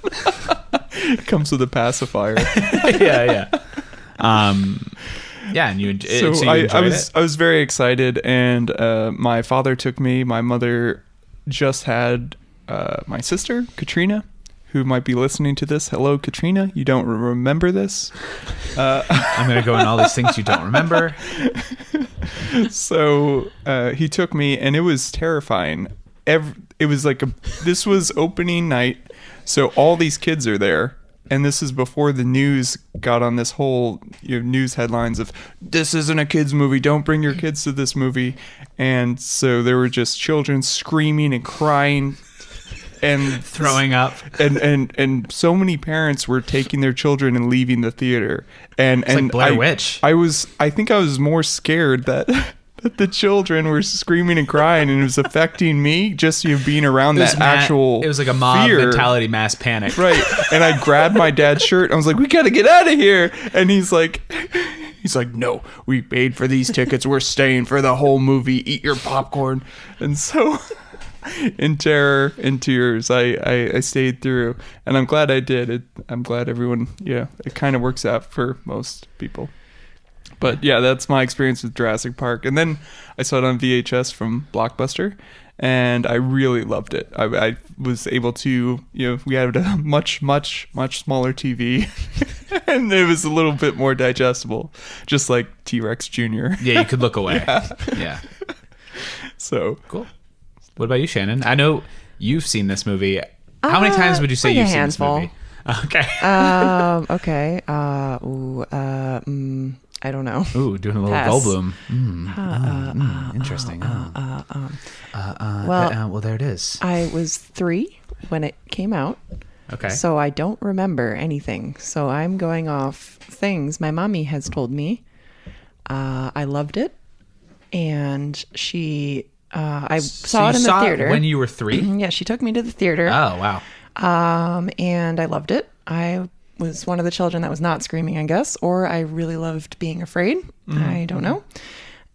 It comes with a pacifier. Yeah. And you enjoyed it? I was very excited, and my father took me. My mother just had my sister, Katrina, who might be listening to this. Hello, Katrina. You don't remember this? I'm going to go in all these things you don't remember. So he took me, and it was terrifying. It was like this was opening night, so all these kids are there. And this is before the news got on this whole news headlines of, this isn't a kid's movie, don't bring your kids to this movie. And so there were just children screaming and crying and Throwing up. And so many parents were taking their children and leaving the theater. And like Blair Witch. I think I was more scared that the children were screaming and crying, and it was affecting me just being around that actual It was like a mob fear. mentality, mass panic. Right. And I grabbed my dad's shirt. I was like, we got to get out of here. And he's like, no, we paid for these tickets. We're staying for the whole movie. Eat your popcorn. And so in terror, in tears, I stayed through. And I'm glad I did. I'm glad everyone, it kind of works out for most people. But yeah, that's my experience with Jurassic Park. And then I saw it on VHS from Blockbuster, and I really loved it. I was able to, we had a much, much, much smaller TV, and it was a little bit more digestible, just like T-Rex Jr. Yeah, you could look away. Yeah. So Cool. What about you, Shannon? I know you've seen this movie. How many times would you say like a you've seen handful. this movie? Okay. Okay. I don't know. Ooh, doing a little Pass. Goldblum. Interesting. Well, there it is. I was 3 when it came out. Okay. So I don't remember anything. So I'm going off things my mommy has told me. I loved it. And I saw it in the theater. When you were 3? Yeah, she took me to the theater. Oh, wow. And I loved it. I was one of the children that was not screaming, I guess, or I really loved being afraid. I don't know.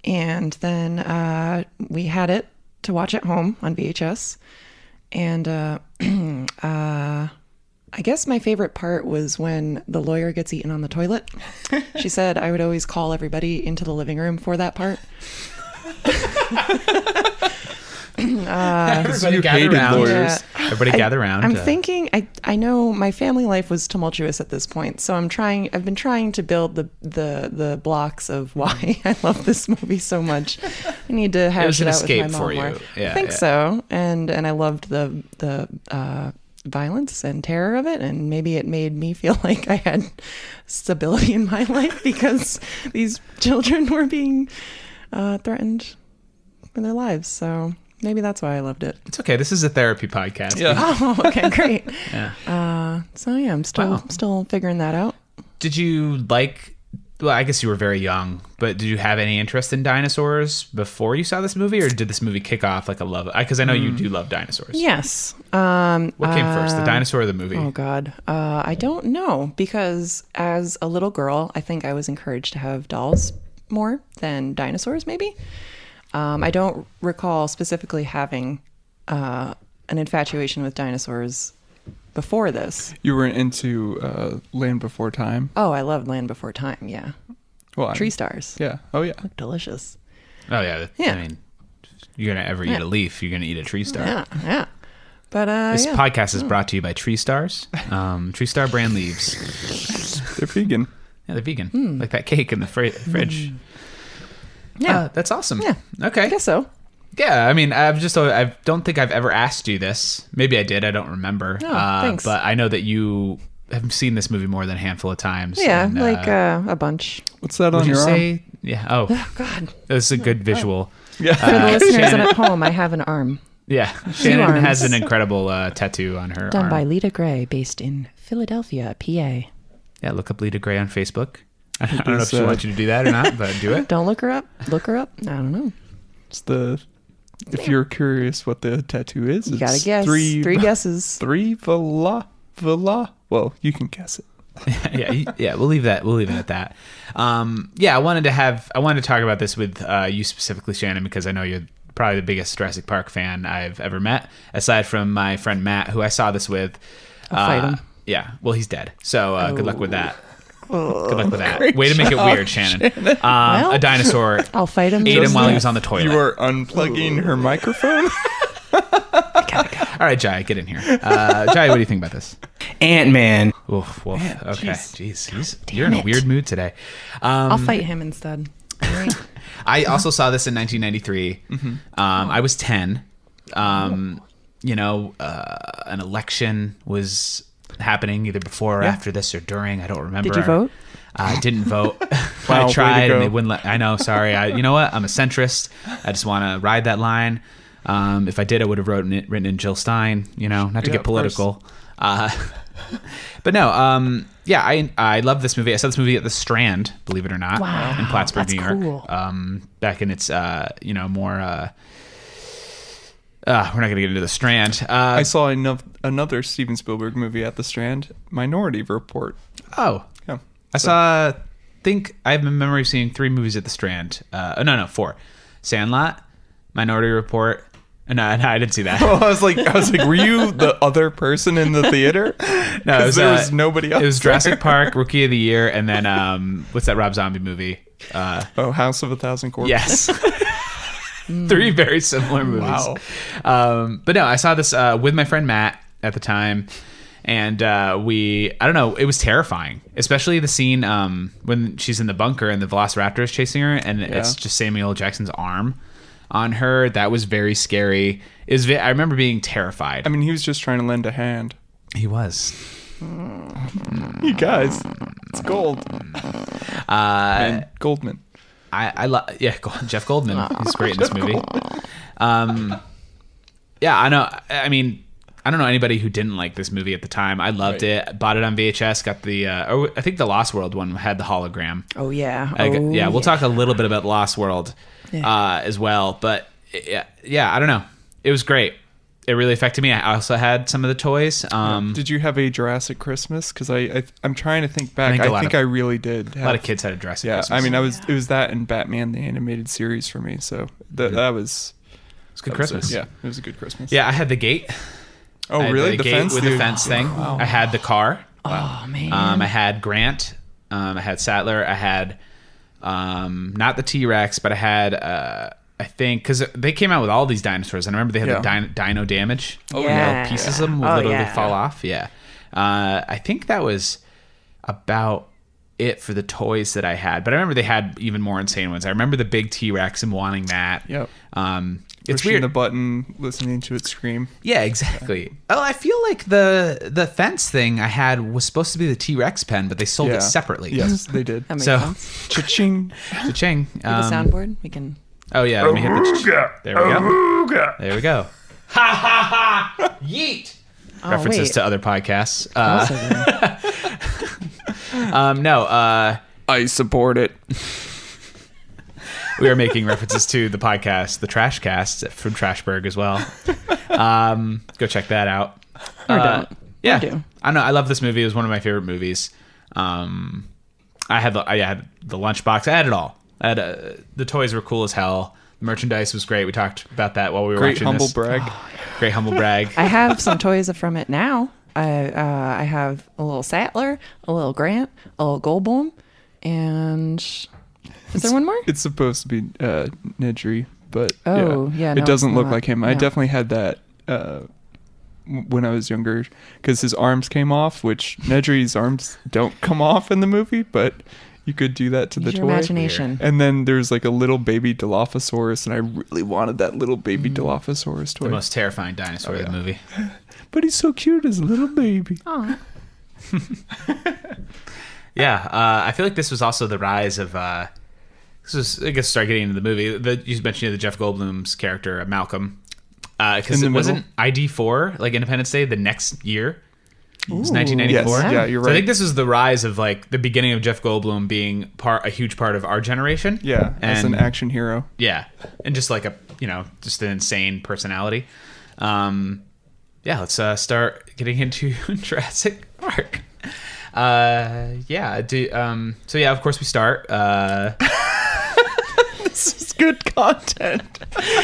And then we had it to watch at home on VHS. And I guess my favorite part was when the lawyer gets eaten on the toilet. She said I would always call everybody into the living room for that part. Everybody gather hated around. lawyers. Yeah. Everybody gather around. I'm thinking. I know my family life was tumultuous at this point, so I've been trying to build the blocks of why I love this movie so much. I need to hash it out with my mom for more. you. Yeah, I think so, and I loved the violence and terror of it, and maybe it made me feel like I had stability in my life because these children were being threatened for their lives. So maybe that's why I loved it. It's okay. This is a therapy podcast. Yeah. Oh, okay, great. Yeah. So yeah, I'm still figuring that out. Did you well, I guess you were very young, but did you have any interest in dinosaurs before you saw this movie, or did this movie kick off like a love? Because I know you do love dinosaurs. Yes. What came first, the dinosaur or the movie? Oh God. I don't know, because as a little girl, I think I was encouraged to have dolls more than dinosaurs, maybe. I don't recall specifically having an infatuation with dinosaurs before this. you were into Land Before Time. Oh, I loved Land Before Time. Yeah. Well, Tree stars. Yeah. Oh, yeah. Look delicious. Oh yeah. Yeah. I mean, you're gonna eat a leaf, you're gonna eat a tree star. Yeah. Yeah. But This yeah. podcast is brought to you by Tree Stars. Tree Star brand leaves. They're vegan. Yeah, they're vegan. Like that cake in the fridge. Yeah. That's awesome. Yeah. Okay. I guess so. Yeah, I mean, I don't think I've ever asked you this. Maybe I did. I don't remember. Oh, thanks. But I know that you have seen this movie more than a handful of times. Yeah, and, like a bunch. What's that would on you your arm? say? Yeah. Oh, Oh, God. that's a good visual. Yeah. For the listeners at home, I have an arm Yeah, Shannon arms. has an incredible tattoo on her done arm. by Lita Gray, based in Philadelphia, PA. Yeah, look up Lita Gray on Facebook. I don't know if There's, she wants you to do that or not, but do it. Don't look her up. Look her up. I don't know. It's if you're curious what the tattoo is, You it's gotta guess. Three guesses. Villa. Well, you can guess it. yeah. We'll leave it at that. Yeah, I wanted to talk about this with you specifically, Shannon, because I know you're probably the biggest Jurassic Park fan I've ever met, aside from my friend Matt, who I saw this with. I'll fight him. Yeah, well, he's dead, so good luck with that. Good luck with that. Great Way to make it job, weird, Shannon. Well, A dinosaur I'll fight him. ate him just while he yet. was on the toilet. You are unplugging her microphone. All right, Jiah, get in here. Jiah, what do you think about this? Ant-Man. Oof, wolf. Man, Okay, jeez. jeez, you're in a it. weird mood today. I'll fight him instead. All right. I also saw this in 1993. I was 10. An election was happening either before or after this or during. I don't remember. Did you vote? I didn't vote. Wow, way I to tried and go. they wouldn't let. I know. Sorry. You know what? I'm a centrist. I just want to ride that line. If I did, I would have written in Jill Stein. Not to Yeah, get political. But no. Yeah, I love this movie. I saw this movie at the Strand, believe it or not, Wow, in Plattsburgh, that's New York. cool. Back in its more. We're not going to get into the Strand. I saw another Steven Spielberg movie at the Strand, Minority Report. Oh, Yeah. I have a memory of seeing 3 movies at the Strand. No, 4. Sandlot, Minority Report. No, I didn't see that. I was like, were you the other person in the theater? No, There was nobody else. It was there. Jurassic Park, Rookie of the Year, and then what's that Rob Zombie movie? House of a Thousand Corpses. Yes. 3 very similar movies. Wow. But no, I saw this with my friend Matt at the time, and I don't know, it was terrifying, especially the scene when she's in the bunker and the Velociraptor is chasing her, and it's just Samuel L. Jackson's arm on her. That was very scary. I remember being terrified. I mean, he was just trying to lend a hand. He was. You guys, it's gold. And Goldman. I love Jeff Goldman. He's great in this movie. Yeah, I know. I mean, I don't know anybody who didn't like this movie at the time. I loved it. Bought it on VHS. Got the I think the Lost World one had the hologram. Oh yeah. We'll talk a little bit about Lost World as well. But yeah, I don't know. It was great. It really affected me. I also had some of the toys. Did you have a Jurassic Christmas? Because I'm trying to think back. I think I really did. A lot of kids had a Jurassic Yeah, Christmas. I mean, it was that and Batman the animated series for me. So that was It's good Christmas. it was a good Christmas. Yeah, I had the gate. Oh, I had really? The gate fence with dude. the fence thing. I had the car. Oh man. I had Grant. I had Sattler. I had not the T-Rex, but I had I think because they came out with all these dinosaurs, and I remember they had the dino damage. Oh, yeah. Pieces of them would literally fall off. Yeah, I think that was about it for the toys that I had. But I remember they had even more insane ones. I remember the big T-Rex and wanting that. Yep. It's Pushing weird. the button, listening to it scream. Yeah, exactly. Oh, I feel like the fence thing I had was supposed to be the T-Rex pen, but they sold it separately. Yes, they did. That makes So, sense. Cha-ching. cha-ching. With the soundboard, we can. Oh yeah, let me hit the. There we go. There we go. Ha ha ha! Yeet. Oh, References wait. to other podcasts. Also good. No, I support it. we are making references to the podcast, the Trash Cast from Trashburg as well. Go check that out. Or don't. Yeah, Or do. I know. I love this movie. It was one of my favorite movies. I had the lunchbox. I had it all. The toys were cool as hell. The merchandise was great. We talked about that while we were Great watching humble this. brag. Great humble brag. I have some toys from it now. I have a little Sattler, a little Grant, a little Goldblum, and is there one more? It's supposed to be Nedry, but Oh, yeah, no, it doesn't it's look not. like him. I No. definitely had that when I was younger because his arms came off, which Nedry's arms don't come off in the movie, but You could do that to Use the your toy. imagination. And then there's like a little baby Dilophosaurus, and I really wanted that little baby Dilophosaurus toy. The most terrifying dinosaur in the movie. But he's so cute as a little baby. Aw. Yeah, I feel like this was also the rise of. This was, I guess, start getting into the movie. You mentioned the Jeff Goldblum's character Malcolm, because it wasn't ID4 like Independence Day the next year. It was 1994. Yes, yeah, you're So right. I think this is the rise of like the beginning of Jeff Goldblum being a huge part of our generation. Yeah, as an action hero. Yeah, and just like just an insane personality. Yeah, let's start getting into Jurassic Park. So yeah, of course we start. This is good content.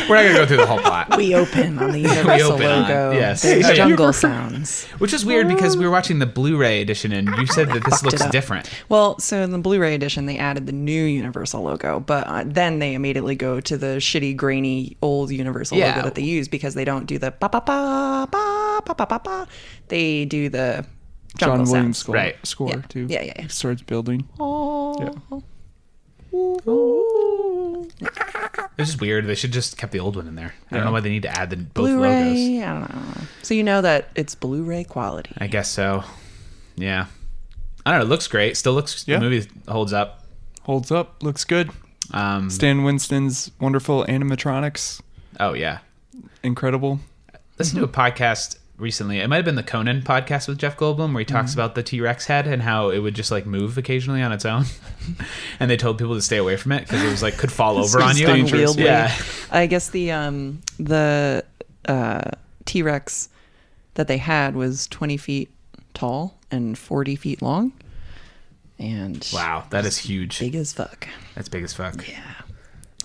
We're not gonna go through the whole plot, We open on the Universal open on- logo. yes. There's Yeah. jungle sounds. which is weird because we were watching the Blu-ray edition, and you said that this Fucked it looks up. different. Well, so in the Blu-ray edition, they added the new Universal logo, but then they immediately go to the shitty, grainy, old Universal Yeah. logo that they use because they don't do the ba ba ba ba ba ba ba ba. They do the jungle John Williams sounds. Right. score Yeah. too. Yeah. Starts building. Oh. It's just weird. They should just kept the old one in there. I don't know why they need to add both Blu-ray. logos. I don't know. So you know that it's Blu-ray quality. I guess so. Yeah. I don't know. It looks great. Still looks. Yeah. The movie holds up. Holds up. Looks good. Um, Stan Winston's wonderful animatronics. oh yeah. Incredible. Listened to a podcast recently. It might have been the Conan podcast with Jeff Goldblum, where he talks about the T-Rex head and how it would just like move occasionally on its own. And they told people to stay away from it because it was like could fall over on you. dangerous. Unwieldy. Yeah. I guess the T-Rex that they had was 20 feet tall and 40 feet long. And Wow, that is huge. big as fuck. That's big as fuck. Yeah.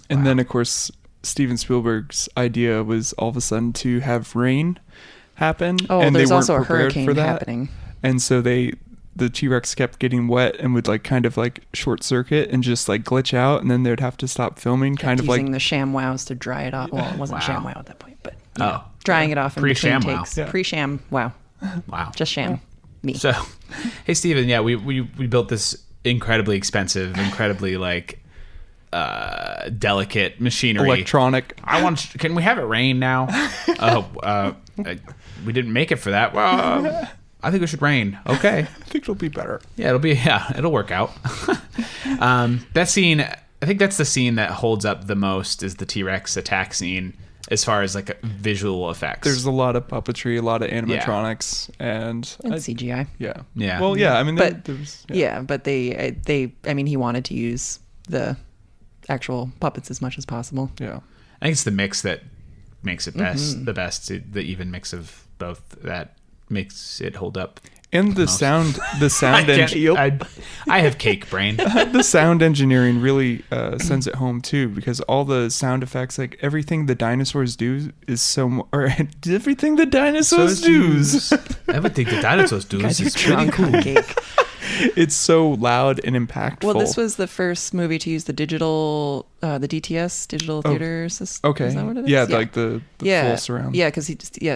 And then, of course, Steven Spielberg's idea was all of a sudden to have rain happen. Oh, and there's they weren't also a prepared hurricane for that. happening. And so the T-Rex kept getting wet and would like kind of like short circuit and just like glitch out, and then they'd have to stop filming, kind of Using like the ShamWows to dry it off. Well, it wasn't Wow. ShamWow at that point, but Oh. drying it off in between Pre-ShamWow. takes. Yeah. Pre-Sham. Wow. Wow. Just sham. Me. So, hey Steven, yeah, we built this incredibly expensive, incredibly like delicate machinery. electronic. Can we have it rain now? We didn't make it for that. Well, I think it should rain. Okay. I think it'll be better. Yeah, it'll work out. That scene, I think that's the scene that holds up the most is the T-Rex attack scene as far as like visual effects. There's a lot of puppetry, a lot of animatronics, and CGI. yeah. Yeah. Well, yeah. I mean, But there's yeah, but they I mean, he wanted to use the actual puppets as much as possible. yeah. I think it's the mix that makes it best, the best, the even mix of both that makes it hold up. And the sound I have cake brain. the sound engineering really sends it home too, because all the sound effects, like everything the dinosaurs do, is everything the dinosaurs do. Everything the dinosaurs do Guys, you're is pretty drunk on cool. cake. It's so loud and impactful. Well, this was the first movie to use the digital, the DTS, digital theater system. okay. Is that what it is? Yeah, like the yeah. full surround. Yeah, because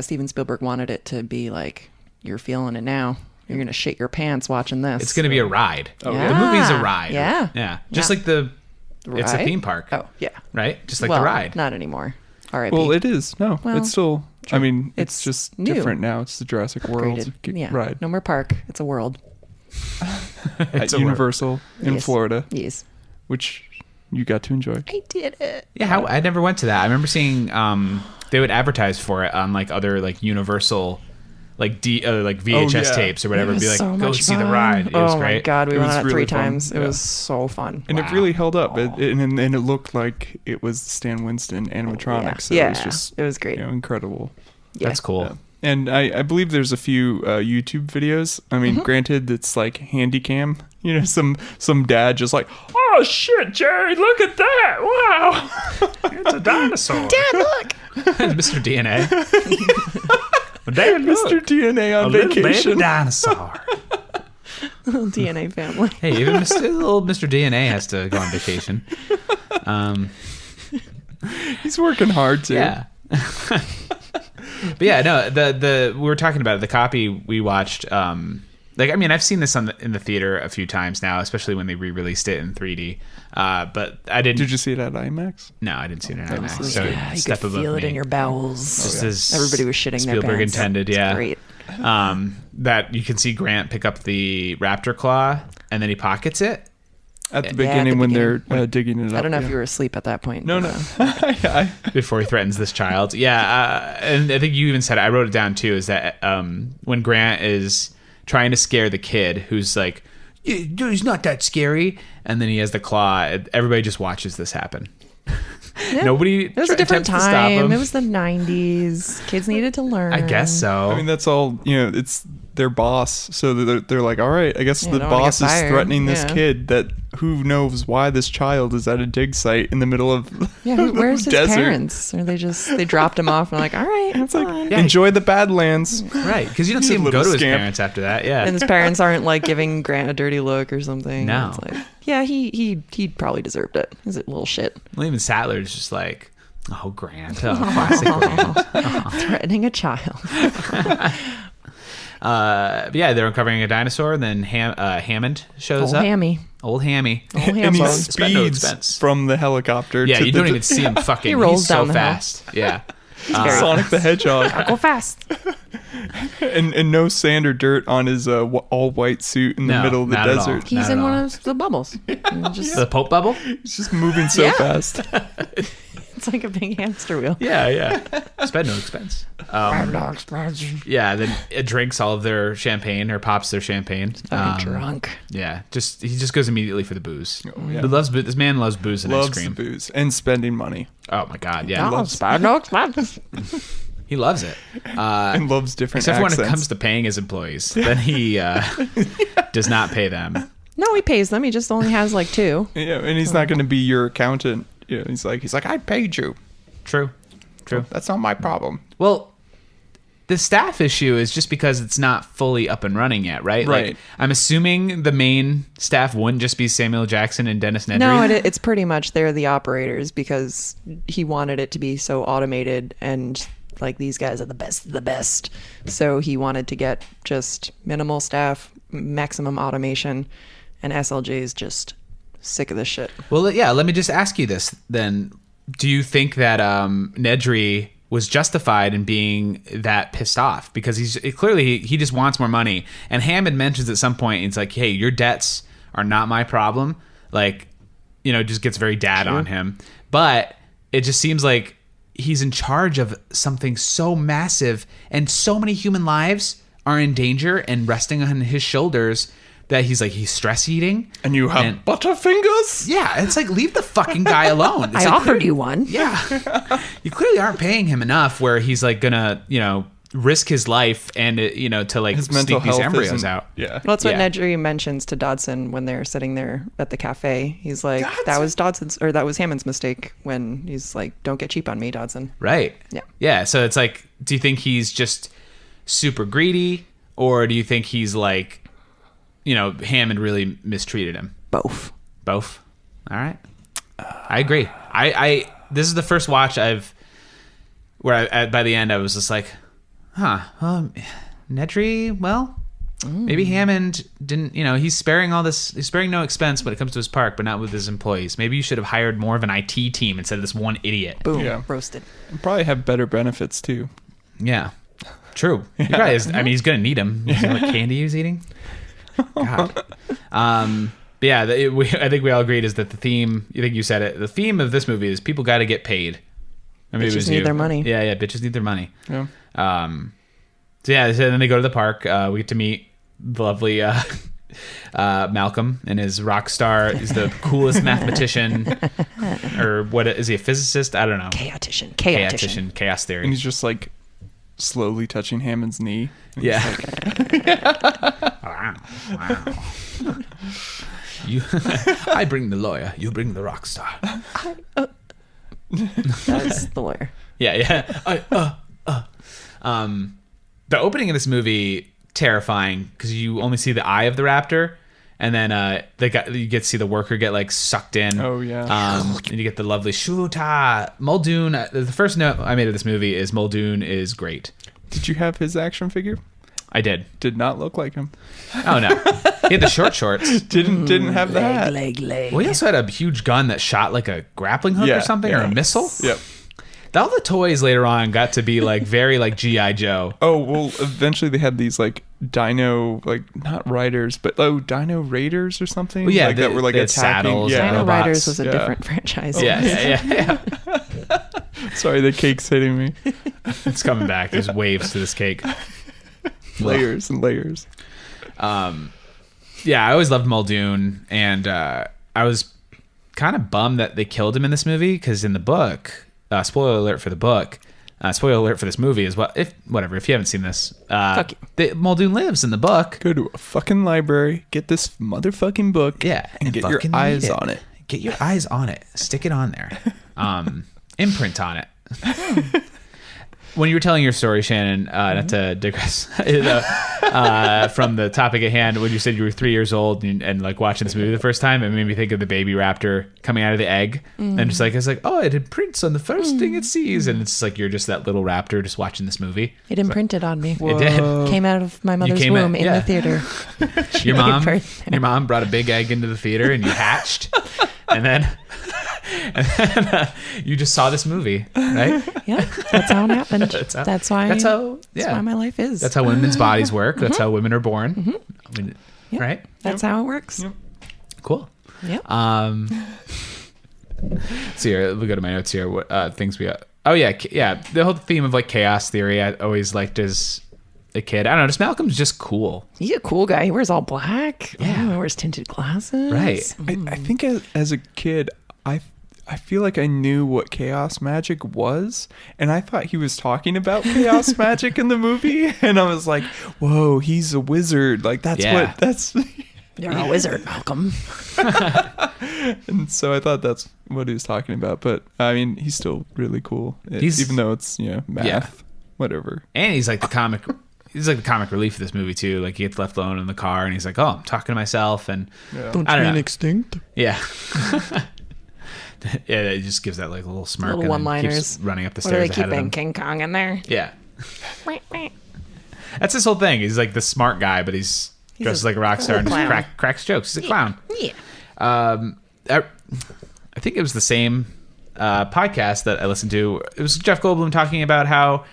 Steven Spielberg wanted it to be like, you're feeling it now. You're going to shit your pants watching this. It's going to be a ride. yeah. The movie's a ride. Yeah. Yeah. Just Yeah. like it's a Ride? theme park. Oh, yeah. Right? Just like well, the ride. not anymore. R.I.P. Well, it is. No, Well, it's still. I mean, it's It's just new. different now. It's the Jurassic World Upgraded. Yeah. ride No more park. It's a world. at a Universal in Yes. Florida, Yes. which you got to enjoy. I did it. Yeah, I never went to that. I remember seeing they would advertise for it on like other like Universal like VHS yeah. tapes or whatever. It It'd be was like so go much see the fun. ride. It was oh great. my god, we It went was on it really 3 fun. times. It Yeah. was so fun. And it really held up. And it looked like it was Stan Winston animatronics. So yeah, it was just it was great. incredible. Yeah. That's cool. Yeah. And I believe there's a few YouTube videos. I mean, granted, it's like handy cam. You know, some dad just like, oh shit, Jerry, look at that! Wow, It's a dinosaur. Dad, look. Mr. DNA. Dad, Mr. DNA on vacation. dinosaur. Little DNA family. Hey, even little Mr. DNA has to go on vacation. He's working hard too. Yeah. But yeah, no, we were talking about it. The copy we watched Like, I mean, I've seen this in the theater a few times now, especially when they re-released it in 3D. But I didn't. Did you see it at IMAX? No, I didn't see it in IMAX. was So good. Yeah, you step could above feel it me. in your bowels. Just as Everybody was shitting their Spielberg pants. intended, It's yeah. great. That you can see Grant pick up the raptor claw and then he pockets it. At the at beginning the when beginning. they're digging it up. I don't know yeah. if you were asleep at that point. No, but, no. I- Before he threatens this child. Yeah, and I think you even said it. I wrote it down too, is that when Grant is trying to scare the kid who's like, "Dude, he's not that scary," and then he has the claw, everybody just watches this happen. Yeah. Nobody It was a different attempts to stop time. him. It was the 90s. Kids needed to learn. I guess so. I mean, that's all, it's their boss. So they're like, all right, I guess Yeah, the don't wanna boss get is fired. threatening this Yeah. kid that who knows why this child is at a dig site in the middle of Yeah, the where's his desert. parents? Or they dropped him off and like, all right, have fun. Enjoy the Badlands. Right, because you don't see You him go little to his scamp. parents after that. Yeah. And his parents aren't like giving Grant a dirty look or something. No. It's like, yeah, he probably deserved it. He's a little shit. Well, even Sattler's just like, oh, Grant. Oh, classic Grant. Threatening a child. But yeah, they're uncovering a dinosaur. Then Hammond shows Old up. Hammy. Old Hammy. Old And he ham bone. Spent no speeds expense. from the helicopter Yeah, to you the don't even see him fucking. He rolls he's so down the hill. fast. Yeah. very Sonic the Hedgehog. I'll go fast. and no sand or dirt on his all-white suit in the No, middle of the not at all. desert. Not He's at in all. one of the bubbles. And just, The Pope bubble? He's just moving so Yeah. fast. it's like a big hamster wheel. Yeah, yeah. Spend no expense. Yeah, then it drinks all of their champagne or pops their champagne. Fucking drunk. Yeah, he just goes immediately for the booze. yeah. He loves this man loves booze and Loves ice the cream. booze and spending money. Oh my god, yeah, No, spad no expense. he loves it. And loves different Except for when accents. it comes to paying his employees, then he does not pay them. No, he pays them. He just only has like 2. Yeah, and he's not going to be your accountant. He's like, I paid you. True. That's not my problem. Well, the staff issue is just because it's not fully up and running yet, right? Right. Like, I'm assuming the main staff wouldn't just be Samuel Jackson and Dennis Nedry. No, it's pretty much they're the operators because he wanted it to be so automated and like these guys are the best of the best. So he wanted to get just minimal staff, maximum automation, and SLJ is just sick of this shit. Well, yeah, let me just ask you this then. Do you think that Nedry was justified in being that pissed off? Because clearly he just wants more money. And Hammond mentions at some point, it's like, hey, your debts are not my problem. Like, just gets very dad on him. But it just seems like he's in charge of something so massive and so many human lives are in danger and resting on his shoulders that he's stress eating. And you have butterfingers? Yeah, it's like, leave the fucking guy alone. It's I like, offered you one. yeah. You clearly aren't paying him enough where he's like gonna, risk his life and, to like His sneak mental these health embryos isn't- out. Yeah. Well, that's what Yeah. Nedry mentions to Dodson when they're sitting there at the cafe. He's like, that was Hammond's mistake when he's like, don't get cheap on me, Dodson. Right. Yeah. Yeah. So it's like, do you think he's just super greedy, or do you think he's like, Hammond really mistreated him? Both. Both. All right. I agree. I this is the first watch where by the end I was just like, Nedry, well, maybe Hammond didn't, he's sparing no expense when it comes to his park, but not with his employees. Maybe you should have hired more of an IT team instead of this one idiot. Boom. Yeah. Roasted. And probably have better benefits too. Yeah. True. He probably is. I mean, he's going to need him. You know what candy he was eating? God. But yeah, I think we all agreed is that the theme, I think you said it, the theme of this movie is people got to get paid. I mean, it Bitches was need you. their money. Yeah, bitches need their money. Yeah. So then they go to the park. We get to meet the lovely Malcolm, and his rock star is the coolest mathematician, or what is he, a physicist? I don't know. Chaotician. Chaos theory. And he's just like slowly touching Hammond's knee. And Yeah. he's like, Wow. You, I bring the lawyer. You bring the rock star. That's the lawyer. Yeah. The opening of this movie, terrifying, because you only see the eye of the raptor, and then you get to see the worker get like sucked in. Oh, yeah. And you get the lovely Shuta Muldoon. The first note I made of this movie is Muldoon is great. Did you have his action figure? I did. Did not look like him. Oh no, he had the short shorts. Didn't have the hat. Well, he also had a huge gun that shot like a grappling hook or something, or a missile. Yep. All the toys later on got to be like very like G.I. Joe. Oh, well, eventually they had these like dino, like not riders, but dino raiders or something. Well, yeah, like, that were like they had attacking. saddles Yeah. and Dino robots. Riders was a different franchise. Yeah. Sorry, the cake's hitting me. It's coming back. There's waves to this cake. Layers and layers. Yeah, I always loved Muldoon, and I was kind of bummed that they killed him in this movie, because in the book, spoiler alert for the book, spoiler alert for this movie as well. If you haven't seen this, Fuck you. Muldoon lives in the book. Go to a fucking library, get this motherfucking book, Yeah, and get your fucking eyes read on it. Get your eyes on it. Stick it on there. Imprint on it. When you were telling your story, Shannon, not to digress from the topic at hand, when you said you were 3 years old and like watching this movie the first time, it made me think of the baby raptor coming out of the egg, and just like it's like, oh, it imprints on the first thing it sees, and it's like you're just that little raptor just watching this movie. It imprinted on me. It did. Came out of my mother's came womb out- in yeah. the theater. Your mom brought a big egg into the theater, and you hatched, and then you just saw this movie, right? Yeah, that's how it happened. That's why yeah. my life is. That's how women's bodies work. That's how women are born. I mean, Yep. right? That's how it works. Cool. Yep. So here, we'll go to my notes here. What things we got? Oh yeah. The whole theme of like chaos theory, I always liked as a kid. I don't know. Just Malcolm's just cool. He's a cool guy. He wears all black. Yeah. He wears tinted glasses. Right. I think as a kid, I feel like I knew what chaos magic was, and I thought he was talking about chaos magic in the movie, and I was like, whoa, he's a wizard. Like that's You're a wizard, Malcolm. and so I thought that's what he was talking about. But I mean, he's still really cool. Even though it's math, whatever. And he's like the comic. He's like the comic relief of this movie too. Like he gets left alone in the car, and he's like, "Oh, I'm talking to myself," and Don't I don't know. extinct? Yeah. Yeah, it just gives that like little smirk. Little and then one-liners. keeps running up the What are stairs they ahead of keeping them. King Kong in there? Yeah. That's his whole thing. He's like the smart guy, but he's dressed like a rock star and just clown. cracks jokes. He's a clown. Yeah. I think it was the same podcast that I listened to. It was Jeff Goldblum talking about how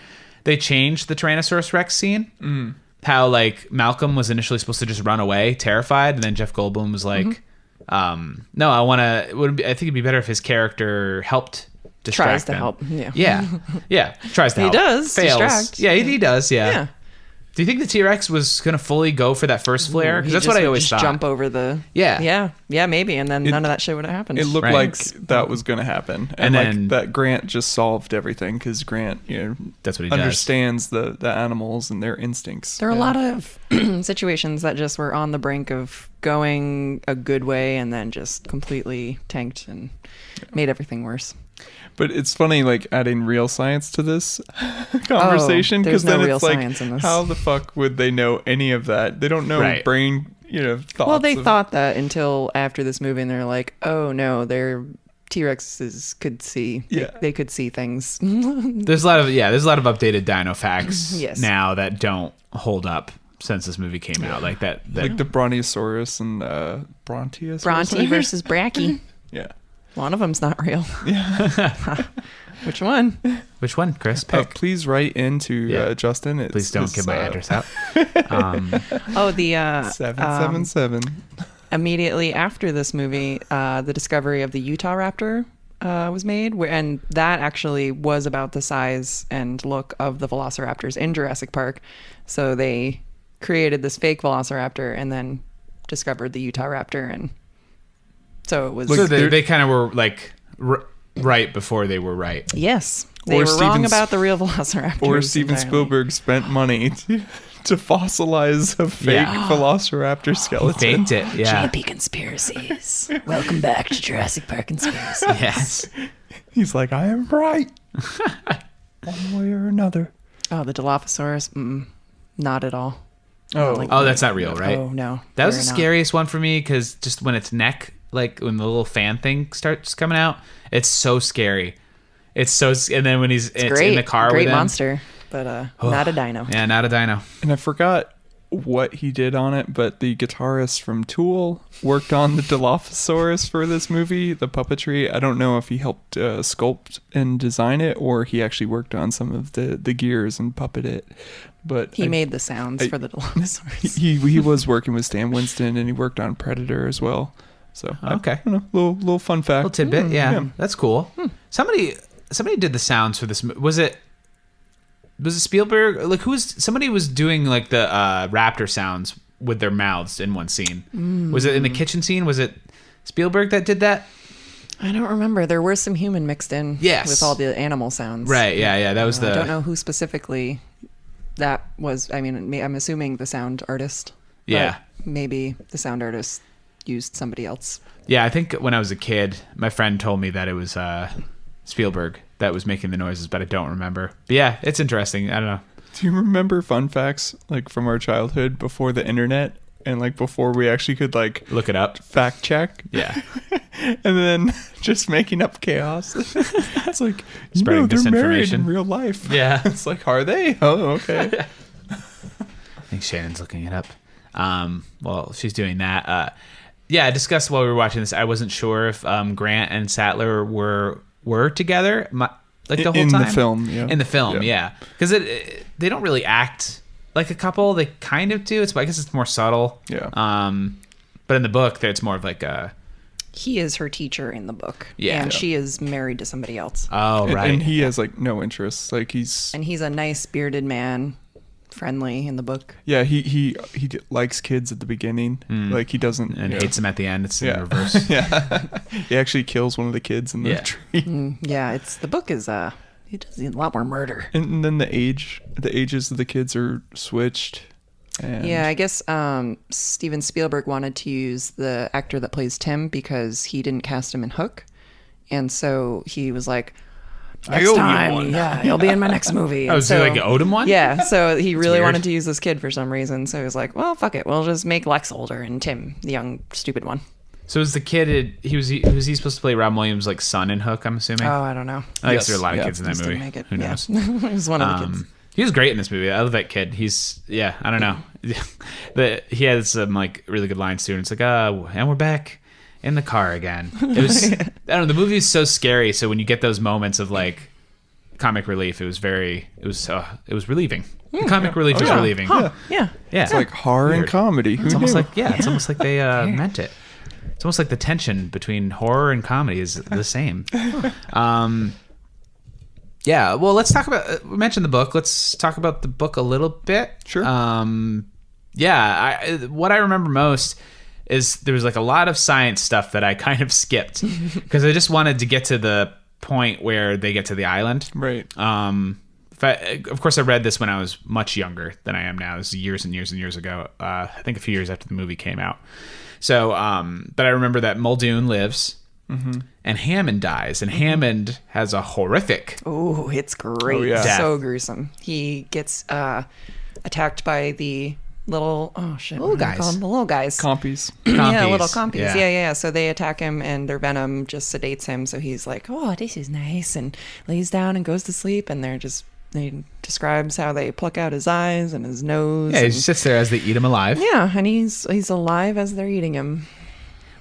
they changed the Tyrannosaurus Rex scene. How like Malcolm was initially supposed to just run away, terrified, and then Jeff Goldblum was like, "No, I want to. I think it'd be better if his character helped distract Tries to them." help. Yeah. Yeah. Tries to He help. does Fails. distract. Yeah, he does. Yeah. Yeah. Do you think the T-Rex was gonna fully go for that first flare? Because that's what I always thought. Jump over the. Yeah. Yeah, maybe, and then none of that shit would have happened. It looked Right. like that was going to happen, And and then- like that Grant just solved everything because Grant, That's what he does. understands the animals and their instincts. There are a lot of situations that just were on the brink of going a good way and then just completely tanked and made everything worse. But it's funny, like adding real science to this conversation, there's because no then real it's like, science in this. how the fuck would they know any of that? They don't know Right. brain, thoughts. Well, they of- thought that until after this movie, and they're like, "Oh no, their T-Rexes could see. Yeah. They could see things." There's a lot of updated dino facts Yes. now that don't hold up since this movie came out. Like that like the Brontosaurus and Brontius. Bronte versus Bracky. Yeah. One of them's not real. Which one? Which one, Chris? Pick. Please write into Yeah. Justin. It's Please don't give my address out. Oh, the 777. immediately after this movie, the discovery of the Utah raptor was made, and that actually was about the size and look of the velociraptors in Jurassic Park. So they created this fake velociraptor and then discovered the Utah raptor, and so it was. So they kind of were like right before they were right. Yes, they Or were wrong Steven about the real velociraptors. Or Steven entirely. Spielberg spent money to fossilize a fake velociraptor skeleton. Faked it. Yeah. JP conspiracies. Welcome back to Jurassic Park conspiracies. Yes. He's like, I am right. One way or another. Oh, the Dilophosaurus? Not at all. Oh, Like- Oh, that's not real, right? Oh no, That was they're the not. scariest one for me because just when its neck, like when the little fan thing starts coming out, it's so scary. It's so, and then when it's in Great, the car great with him, monster. but not a dino. Yeah, not a dino. And I forgot what he did on it, but the guitarist from Tool worked on the Dilophosaurus for this movie, the puppetry. I don't know if he helped sculpt and design it, or he actually worked on some of the gears and puppet it. But He made the sounds for the Dilophosaurus. he was working with Stan Winston, and he worked on Predator as well. So Okay. I don't know, little fun fact. Little tidbit. Yeah, yeah. that's cool. Somebody did the sounds for this. Was it Spielberg? Like somebody was doing like the raptor sounds with their mouths in one scene. Was it in the kitchen scene? Was it Spielberg that did that? I don't remember. There were some human mixed in with all the animal sounds. Right. Yeah. That was I don't know who specifically that was. I mean, I'm assuming the sound artist. Yeah. But maybe the sound artist used somebody else. Yeah, I think when I was a kid, my friend told me that it was Spielberg that was making the noises, but I don't remember. But yeah, it's interesting. I don't know. Do you remember fun facts like from our childhood before the internet and like before we actually could like Look it up. fact check? Yeah. And then just making up chaos. It's like Spreading they're married disinformation. in real life. Yeah. It's like, are they? Oh, okay. I think Shannon's looking it up. Well, she's doing that. Yeah, I discussed while we were watching this. I wasn't sure if Grant and Sattler were together like the whole In time. the film, yeah. In the film, yeah. Because they don't really act like a couple. They kind of do. I guess it's more subtle. Yeah. But in the book, it's more of like a... He is her teacher in the book. Yeah. And she is married to somebody else. Oh, And- right. And he has like no interests. Like he's And he's a nice bearded man, friendly in the book. yeah, he likes kids at the beginning. Like he doesn't and yeah. hates them at the end. It's in Yeah. reverse. Yeah. He actually kills one of the kids in the Yeah. tree. Yeah, the book is he does a lot more murder. And then the ages of the kids are switched. And Yeah, I guess Steven Spielberg wanted to use the actor that plays Tim because he didn't cast him in Hook. And so he was like, I next owe you time, one. yeah, he'll be in my next movie. Oh, And so like owed him one? Yeah, so he really weird. wanted to use this kid for some reason. So he was like, well, fuck it. We'll just make Lex older and Tim, the young, stupid one. So was the kid... was he supposed to play Robin Williams' like son in Hook, I'm assuming? Oh, I don't know. I guess Yes. there are a lot of Yeah. kids in that Just movie. didn't make it. Who Yeah. knows? He was one of the kids. He was great in this movie. I love that kid. I don't know. He has some like really good lines too. And it's like, and we're back in the car again. It was, I don't know. The movie is so scary. So when you get those moments of like comic relief, it was relieving. The comic relief was relieving. Huh. Yeah. Yeah. It's like horror and Weird. comedy. Who It's almost knew? like, it's almost like they meant it. It's almost like the tension between horror and comedy is the same. Yeah, well, let's talk about... we mentioned the book. Let's talk about the book a little bit. Sure. What I remember most is there was like a lot of science stuff that I kind of skipped because I just wanted to get to the point where they get to the island. Right. Of course, I read this when I was much younger than I am now. This is years and years and years ago. I think a few years after the movie came out. So, but I remember that Muldoon lives... And Hammond dies, and Hammond has a horrific. Oh, it's great. Oh, yeah. So gruesome. He gets attacked by the little Little guys. The little guys. Compies. Yeah, Compies. little compies. Yeah. Yeah. So they attack him, and their venom just sedates him. So he's like, "Oh, this is nice," and lays down and goes to sleep. And they describes how they pluck out his eyes and his nose. Yeah, he and- just sits there as they eat him alive. yeah, and he's alive as they're eating him.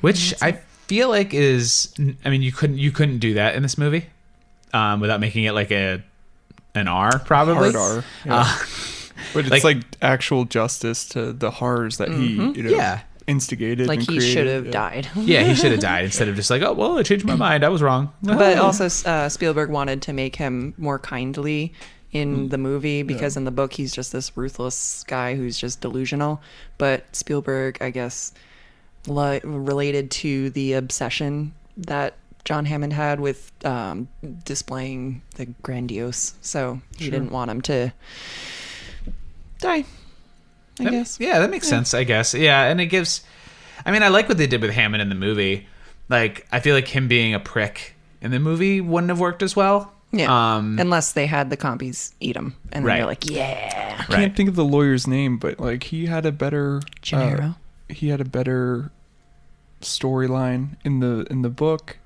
Which I feel like is, I mean, you couldn't do that in this movie without making it like an R, probably. Hard R. Yeah. But it's like- like actual justice to the horrors that he Yeah. instigated. Like and he created. should have Yeah. died. Yeah, he should have died instead of just like, oh, well, I changed my mind. I was wrong. But also, Spielberg wanted to make him more kindly in the movie because in the book he's just this ruthless guy who's just delusional. But Spielberg, I guess, related to the obsession that John Hammond had with displaying the grandiose, so he didn't want him to die. I guess. Yeah, that makes sense, I guess. Yeah, and it gives... I mean, I like what they did with Hammond in the movie. Like, I feel like him being a prick in the movie wouldn't have worked as well. Yeah, unless they had the compies eat him, and then Right. you're like, yeah, I can't think of the lawyer's name, but like he had a better Gennaro. he had a better storyline in the book,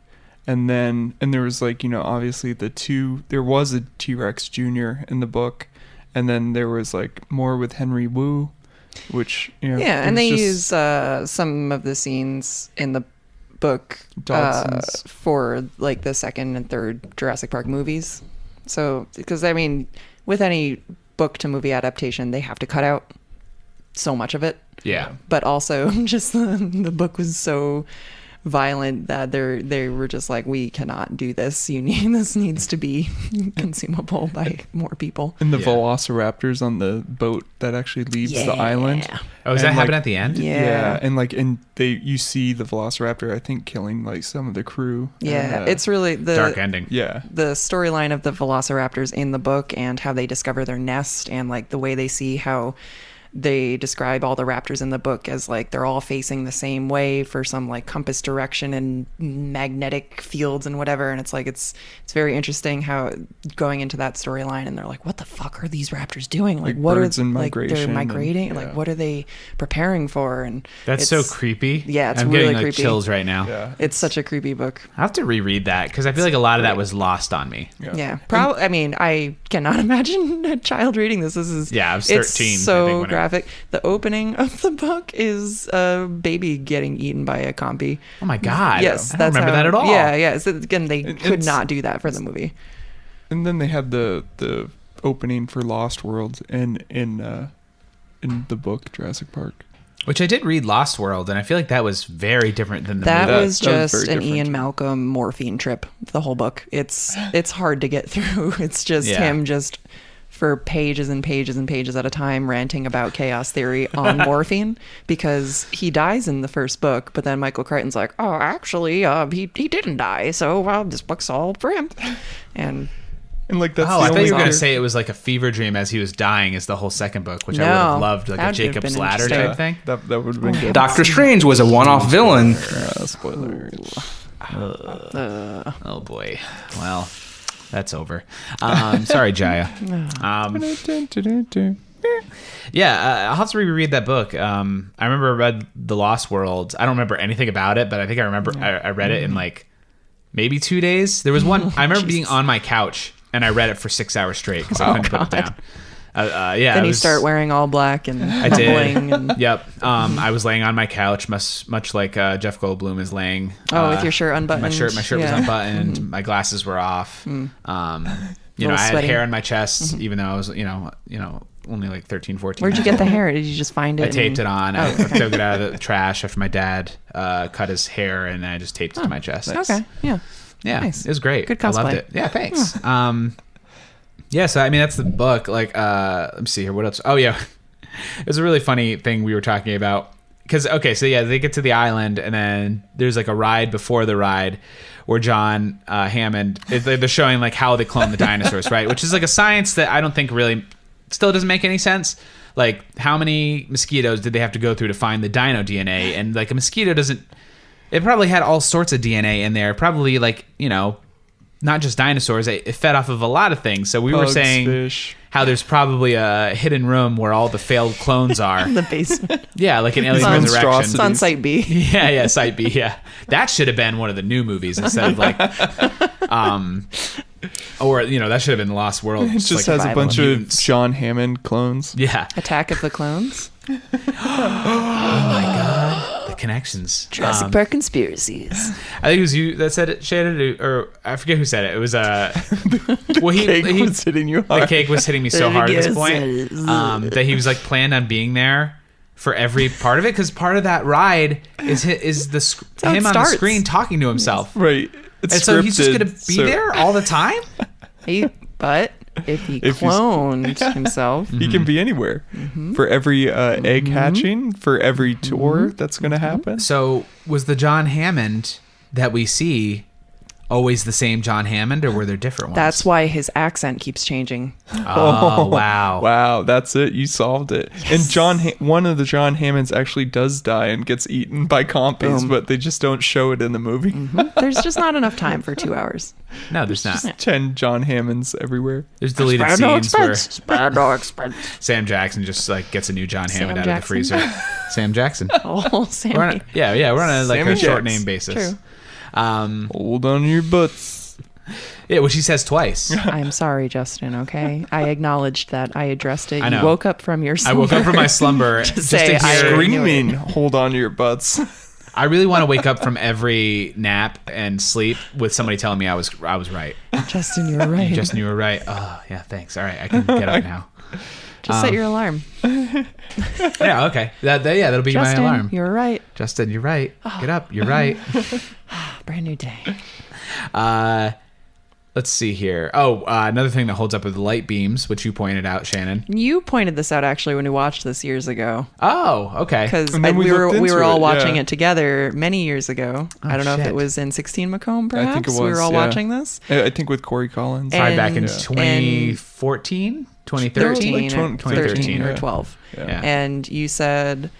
and there was like, obviously there was a T-Rex Jr. in the book, And then there was like more with Henry Wu, which yeah, and they use some of the scenes in the book for like the second and third Jurassic Park movies. So, because I mean, with any book to movie adaptation, they have to cut out so much of it. Yeah. But also, just the book was so violent that they were just like, we cannot do this. This needs to be consumable by more people. And the velociraptors on the boat that actually leaves the island. Oh, does that happen at the end? Yeah, and you see the velociraptor, I think, killing like some of the crew. Yeah, and, it's really the dark ending. Yeah, the storyline of the velociraptors in the book and how they discover their nest and like the way they see how they describe all the raptors in the book as like they're all facing the same way for some like compass direction and magnetic fields and whatever. And it's like it's very interesting how going into that storyline and they're like, what the fuck are these raptors doing? Like what birds are in like they're migration migrating? and, like what are they preparing for? And that's so creepy. Yeah, it's I'm really getting like creepy. chills right now. yeah. It's such a creepy book. I have to reread that because I feel like a lot of that was lost on me. Yeah. Probably. I mean, I cannot imagine a child reading this. This is I was 13. It's I so think, when graphic. The opening of the book is a baby getting eaten by a compy. Oh my god! Yes, I don't remember that at all. Yeah, yeah. So again, they could It's- not do that for the movie. And then they had the opening for Lost World in the book Jurassic Park. Which I did read Lost World, and I feel like that was very different than the That movie. was That was just very an different. Ian Malcolm morphine trip. The whole book. It's hard to get through. It's just him just for pages and pages and pages at a time ranting about chaos theory on morphine because he dies in the first book, but then Michael Crichton's like, oh, actually, he didn't die, so this book's all for him. And like that's I the thought only you were going to other- say it was like a fever dream as he was dying is the whole second book, which I No, would have loved, like a that'd have Jacob's been Ladder interesting. type thing. That would have been good. Doctor Strange was a one-off villain. Spoilers. Oh boy. Well, that's over. Sorry, Jiah. I'll have to reread that book. I remember I read The Lost World. I don't remember anything about it, but I think I remember I read it in like maybe 2 days. There was one, I remember being on my couch and I read it for 6 hours straight because I couldn't put it down. then you start wearing all black and I did. mumbling and Yep. I was laying on my couch, much like Jeff Goldblum is laying. with your shirt unbuttoned. My shirt was Yeah. unbuttoned. My glasses were off. I had sweaty. hair on my chest, even though I was, only like 13, 14. Where'd you get the hair? Did you just find it? I taped it on. I took it out of the trash after my dad cut his hair, and I just taped it to my chest. Okay. Yeah. Yeah, Nice. it was great. Good I loved cosplay. it. Yeah, thanks. So I mean that's the book. Like, let me see here. What else? Oh yeah, it was a really funny thing we were talking about. Because they get to the island, and then there's like a ride before the ride where John Hammond they're showing like how they clone the dinosaurs, right? Which is like a science that I don't think really still doesn't make any sense. Like, how many mosquitoes did they have to go through to find the dino DNA? And like a mosquito doesn't. It probably had all sorts of DNA in there. Probably like, not just dinosaurs. It fed off of a lot of things. So we were Bugs, saying fish. how there's probably a hidden room where all the failed clones are. The basement. Yeah, like an Alien Monstrosities. Resurrection. It's on Site B. Yeah, Site B. Yeah, that should have been one of the new movies instead of like, or that should have been the Lost World. It just like has a Survival bunch of Mutants. John Hammond clones. Yeah. Attack of the Clones. Oh my god, the connections. Jurassic Park conspiracies. I think it was you that said it, Shannon, or I forget who said it. It was well, Cake was hitting you the hard. cake was hitting me so hard at this point that he was like planned on being there for every part of it, because part of that ride is how it him on the starts. screen talking to himself, Right. It's and so he's just scripted, gonna be so there all the time. But if he If he's- cloned himself, He can be anywhere. For every egg hatching, for every tour that's going to happen. So was the John Hammond that we see always the same John Hammond, or were there different ones? that's why his accent keeps changing. Oh wow. Wow, that's it. You solved it. And one of the John Hammonds actually does die and gets eaten by compies, Boom. but they just don't show it in the movie. There's just not enough time for 2 hours. No, there's not. 10 John Hammonds everywhere. There's deleted Spare no scenes where expense. Spare no expense. Sam Jackson just like gets a new John Sam Hammond out Jackson? of the freezer. Sam Jackson. Oh, Sammy. We're on a, we're on a like Sammy a short Jacks. name basis. True. Hold on to your butts. Yeah, which he says twice. I'm sorry, Justin, okay? I acknowledged that. I addressed it. I know. You woke up from your I slumber. woke up from my slumber just to say, I hear. Screaming, hold on to your butts. I really want to wake up from every nap and sleep with somebody telling me I was right. Justin, you were right. Justin, you were right. Oh, yeah, thanks. All right, I can get up now. Just set your alarm. Yeah, okay. That'll be Justin, my alarm. you were right. Justin, you're right. Get up. You're right. Brand new day. Let's see here. Another thing that holds up are the light beams, which you pointed out, Shannon. You pointed this out actually when we watched this years ago. Oh, okay. Because And then we we were looked we were into all it, watching yeah. it together many years ago. I don't know if shit. it was in 16 Macomb, perhaps. I think it was. We were all yeah. watching this. I think with Corey Collins. Probably back in And- 2014, 2013. Like 13 or yeah. 12. Yeah. And you said,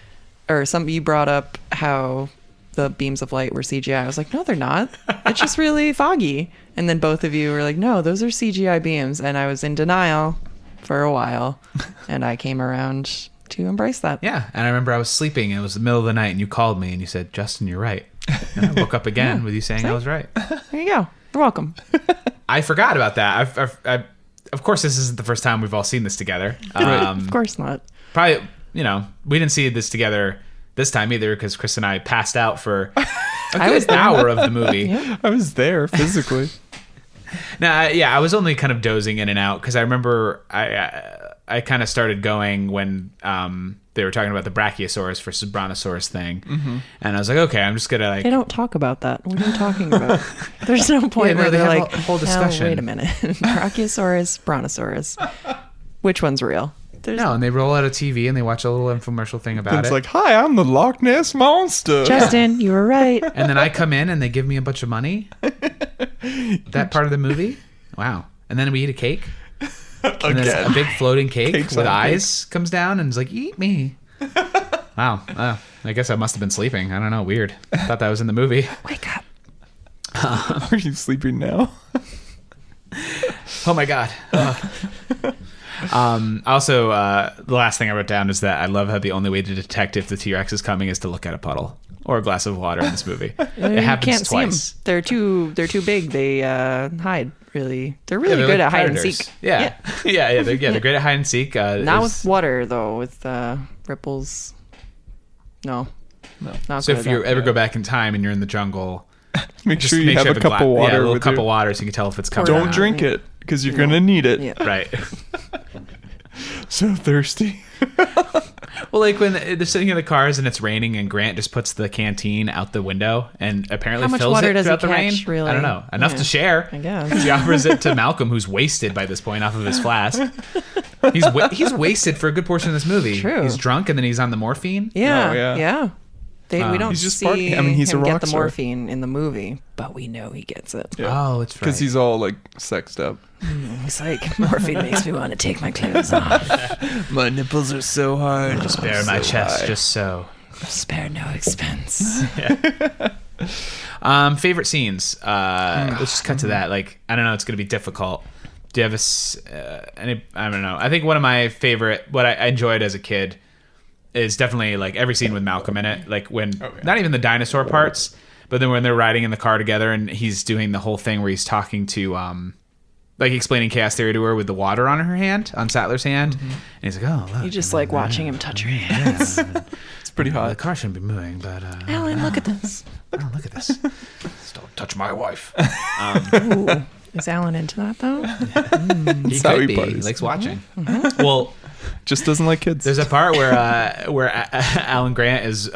you brought up how the beams of light were CGI. I was like, no, they're not. It's just really foggy. And then both of you were like, no, those are CGI beams. And I was in denial for a while. And I came around to embrace that. Yeah, and I remember I was sleeping. And it was the middle of the night, and you called me, and you said, "Justin, you're right." And I woke up again with you saying I was right. There you go. You're welcome. I forgot about that. Of course, this isn't the first time we've all seen this together. Of course not. Probably, we didn't see this together this time either because Chris and I passed out for a good hour of the movie. I was there physically. I was only kind of dozing in and out because I remember I kind of started going when they were talking about the Brachiosaurus versus Brontosaurus thing, and I was like, okay, I'm just gonna They don't talk about that. What are you talking about? There's no point no, where they they're have like, a whole discussion. "Oh, wait a minute. Brachiosaurus, Brontosaurus. Which one's real? No, and they roll out a TV and they watch a little infomercial thing about It's it. like, hi, I'm the Loch Ness Monster. Justin, you were right. And then I come in and they give me a bunch of money. That part of the movie? Wow. And then we eat a cake. And then a big floating cake Cake's with on eyes comes down and is like, eat me. Wow. I guess I must have been sleeping. I don't know. Weird. I thought that was in the movie. Wake up. Are you sleeping now? Oh my God. Also, the last thing I wrote down is that I love how the only way to detect if the T-Rex is coming is to look at a puddle or a glass of water in this movie. It happens Can't twice. see them. They're too big. They hide. Really, they're really Yeah, good they're at hide and predators. seek. Yeah. They're great at hide and seek. Not with water though. With ripples. No. Not So good if at you that. ever go back in time and you're in the jungle, Make just sure you make have sure a cup of water a little with cup you. of water so you can tell if it's coming. Don't or Don't not. drink it because you're gonna need it. Yeah. Right. So thirsty. Well, like when they're sitting in the cars and it's raining and Grant just puts the canteen out the window and apparently How much fills water it does he throughout the rain. catch, really? I don't know. Enough Yeah. to share. I guess. He offers it to Malcolm, who's wasted by this point off of his flask. He's wasted for a good portion of this movie. True. He's drunk and then he's on the morphine. Yeah. Oh, yeah. Yeah. We don't He's just see partying. I mean, he's a him get rock the star. morphine in the movie, but we know he gets it. Oh, it's right. Because he's all like sexed up. He's like, morphine makes me want to take my clothes off. My nipples are so hard. just bare my chest, just so. Spare no expense. Favorite scenes. Let's just cut to that. Like, I don't know. It's going to be difficult. Do you have any? I don't know. I think one of my favorite, what I enjoyed as a kid, is definitely like every scene with Malcolm in it. Like when, not even the dinosaur parts, but then when they're riding in the car together and he's doing the whole thing where he's talking to, like explaining chaos theory to her with the water on her hand, on Sattler's hand, and he's like, "Oh, look." You just like watching him touch her hands. It's pretty The hot. car shouldn't be moving, but Alan, look at this. oh, look at this. Just don't touch my wife. Ooh. Is Alan into that though? He how could he be. parties. He likes watching. Well, Just doesn't like kids. there's a part where Alan Grant is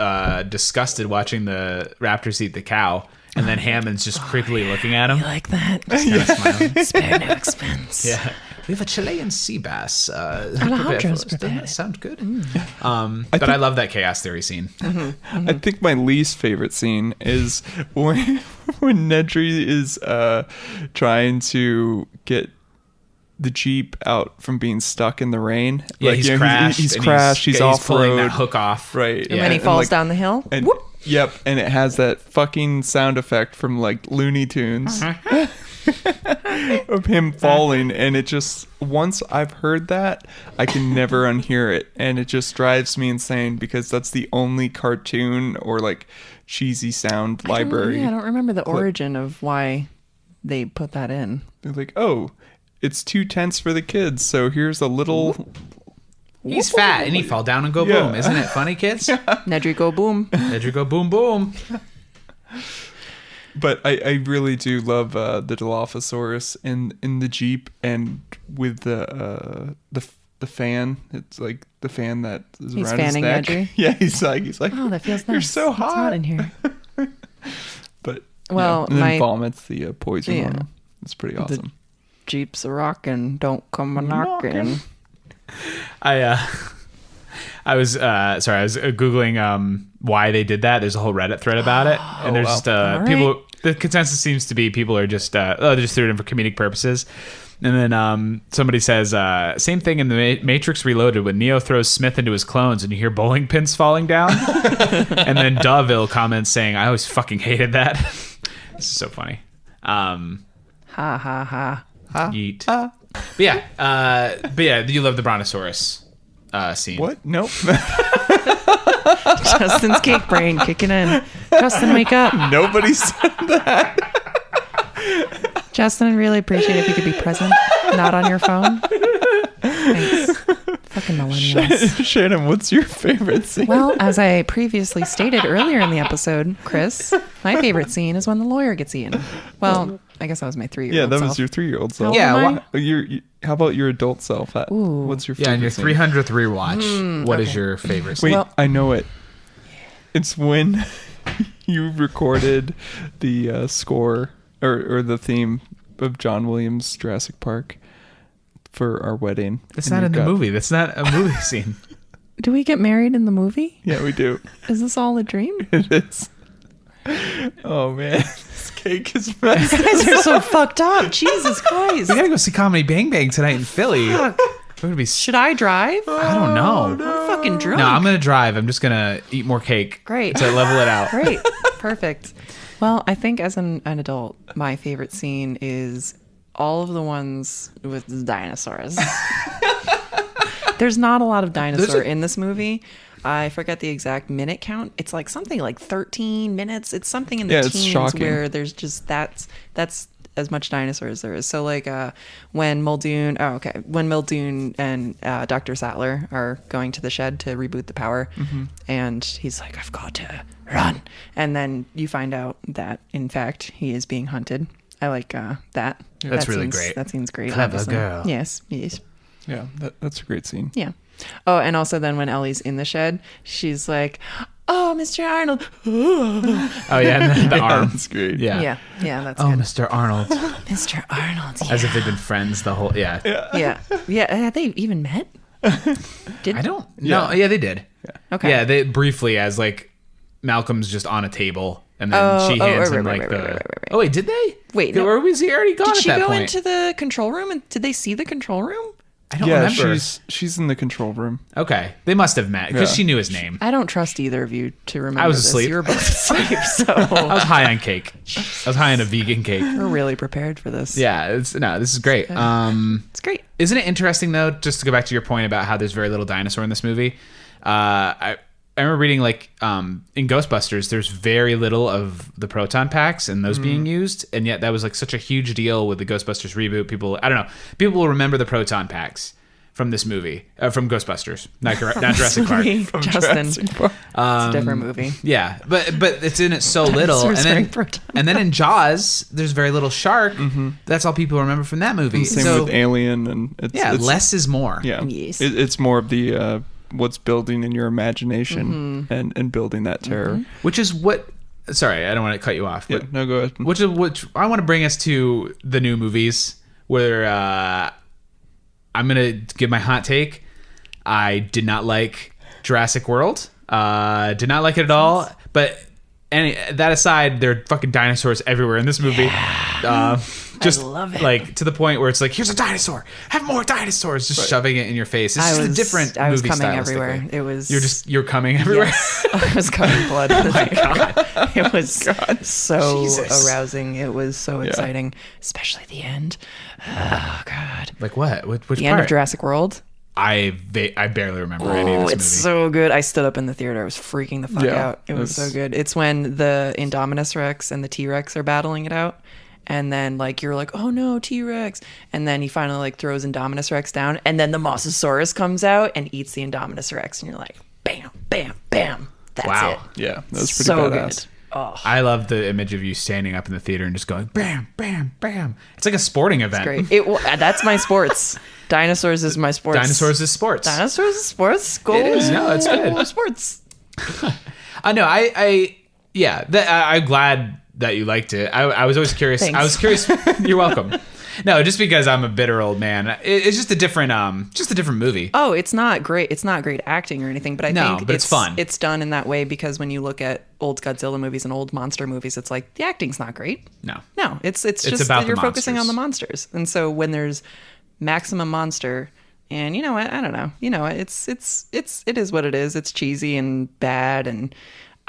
disgusted watching the raptors eat the cow, and then Hammond's just creepily looking at him. You like that? Kind of smiling. Spare no expense. Yeah. We have a Chilean sea bass. Alejandra's Doesn't prepared that it. sound good? But I love that chaos theory scene. I think my least favorite scene is when Nedry is trying to get the Jeep out from being stuck in the rain. Yeah, he's crashed. He's and crashed. He's off pulling that road. hook off. Right. And then he falls down the hill. And, Whoop. yep. And it has that fucking sound effect from like Looney Tunes of him falling. And it just, once I've heard that, I can never unhear it. And it just drives me insane because that's the only cartoon or like cheesy sound library. I don't remember the origin of why they put that in. They're like, oh, it's 2 tenths for the kids, so here's a little. He's fat and he fall down and go Yeah. boom. Isn't it funny, kids? Nedry go boom. Did you go boom boom? But I really do love the Dilophosaurus in the Jeep and with the fan. It's like the fan that is He's around his fanning neck. Nedry. Yeah, he's like, Oh, that feels nice. You're so It's hot hot in here. But Well, and then my- vomits the poison Yeah. on him. It's pretty awesome. Jeep's a rockin', don't come a knockin'. I was googling why they did that. There's a whole Reddit thread about it, and there's wow. just All right. people. The consensus seems to be people are just they just threw it in for comedic purposes. And then somebody says same thing in the Matrix Reloaded when Neo throws Smith into his clones and you hear bowling pins falling down. And then Duville comments saying, "I always fucking hated that." This is so funny. Ha ha ha. Yeet. But yeah, you love the Brontosaurus scene. What? Nope. Justin's cake brain kicking in. Justin, wake up. Nobody said that. Justin, I'd really appreciate it if you could be present, not on your phone. Thanks. Fucking millennials. Shannon, what's your favorite scene? Well, as I previously stated earlier in the episode, Chris, my favorite scene is when the lawyer gets eaten. Well, I guess that was my 3-year-old yeah, that self. was your 3-year-old self. Yeah, am I? How about your adult self? What's your favorite Yeah, and your scene? 300th rewatch. What is okay. your favorite scene? Wait, Well- I know it. It's when you recorded the score or the theme of John Williams' Jurassic Park for our wedding. That's And not you in the got- movie. That's not a movie scene. Do we get married in the movie? Yeah, we do. Is this all a dream? It is. Oh man, this cake is messed. You guys are so fucked up. Jesus Christ. We gotta go see Comedy Bang Bang tonight in Philly. We're gonna be. Should I drive? I don't know. I'm fucking drunk. No, I'm gonna drive. I'm just gonna eat more cake. Great. To level it out. Great. Perfect. Well, I think as an adult, my favorite scene is all of the ones with the dinosaurs. There's not a lot of dinosaur in this movie. I forget the exact minute count. It's like something like 13 minutes. It's something in the it's teens shocking. where there's just that's as much dinosaur as there is. So like when Muldoon and Dr. Sattler are going to the shed to reboot the power, and he's like, I've got to run. And then you find out that in fact he is being hunted. I like that. That's really scene's- great. That seems great. Clever obviously. girl. Yes. Yeah, that's a great scene. Yeah. Oh, and also then when Ellie's in the shed, she's like, "Oh, Mr. Arnold." Oh yeah, and then the arm. That's great. Yeah. Yeah, that's Oh, good. Mr. Arnold. Mr. Arnold. As if they've been friends the whole. Yeah. Yeah. Had they even met? Did I don't. No. Yeah, they did. Okay. Yeah, they briefly as like Malcolm's just on a table. And then she hands him like the. Oh wait, did they? Wait, no. no. Or was he already gone Did at she that go point? into the control room and did they see the control room? I don't Yeah, remember. she's in the control room. Okay, they must have met because Yeah. she knew his name. I don't trust either of you to remember. I was this. asleep. You were both asleep, so I was high on cake. I was high on a vegan cake. we're really prepared for this. Yeah, this is great. It's great. Isn't it interesting though? Just to go back to your point about how there's very little dinosaur in this movie. I remember reading like in Ghostbusters, there's very little of the proton packs and those being used, and yet that was like such a huge deal with the Ghostbusters reboot. People will remember the proton packs from this movie, from Ghostbusters, not Jurassic Park. Movie, Justin. Jurassic Park. It's a different movie. Yeah, but it's in it so little, and Dinosaurs then wearing proton and then in Jaws, there's very little shark. That's all people remember from that movie. Same So, with Alien, and it's less is more. Yeah, Yes. it's more of the what's building in your imagination and building that terror. Which is what. Sorry, I don't want to cut you off. Yeah, But no, go ahead. which I want to bring us to the new movies where I'm gonna give my hot take. I did not like Jurassic World. Did not like it at all. But that aside, there are fucking dinosaurs everywhere in this movie. Just love it. like to the point where it's like, here's a dinosaur. Have more dinosaurs. Just shoving it in your face. It's just a different I was movie coming stylistically. everywhere. It was. You're coming everywhere. Yes. I was covered in blood. Oh my God. It was so Jesus. arousing. It was so exciting, especially the end. Oh God. Like what? Which The part? end of Jurassic World. I barely remember any of Oh, this it's movie. so good. I stood up in the theater. I was freaking the fuck Yeah, out. It was so it's- good. It's when the Indominus Rex and the T-Rex are battling it out. And then like you're like, oh no, T-Rex. And then he finally like throws Indominus Rex down, and then the Mosasaurus comes out and eats the Indominus Rex, and you're like, bam, bam, bam. That's Wow. it. Yeah, that's pretty So badass. good. Oh, I love the image of you standing up in the theater and just going bam, bam, bam. It's like a sporting event. great. That's my sports. Dinosaurs is my sports. Dinosaurs is sports. Dinosaurs is sports. Go. It is. No, it's good. Sports. I know. I'm glad that you liked it. I was always curious. Thanks. I was curious. You're welcome. No, just because I'm a bitter old man. It's just a different movie. Oh, it's not great. It's not great acting or anything, but I think but it's fun. It's done in that way because when you look at old Godzilla movies and old monster movies, it's like the acting's not great. No. It's just about that you're the focusing on monsters. the monsters. And so when there's maximum monster, and you know what, I don't know. You know, it is what it is. It's cheesy and bad, and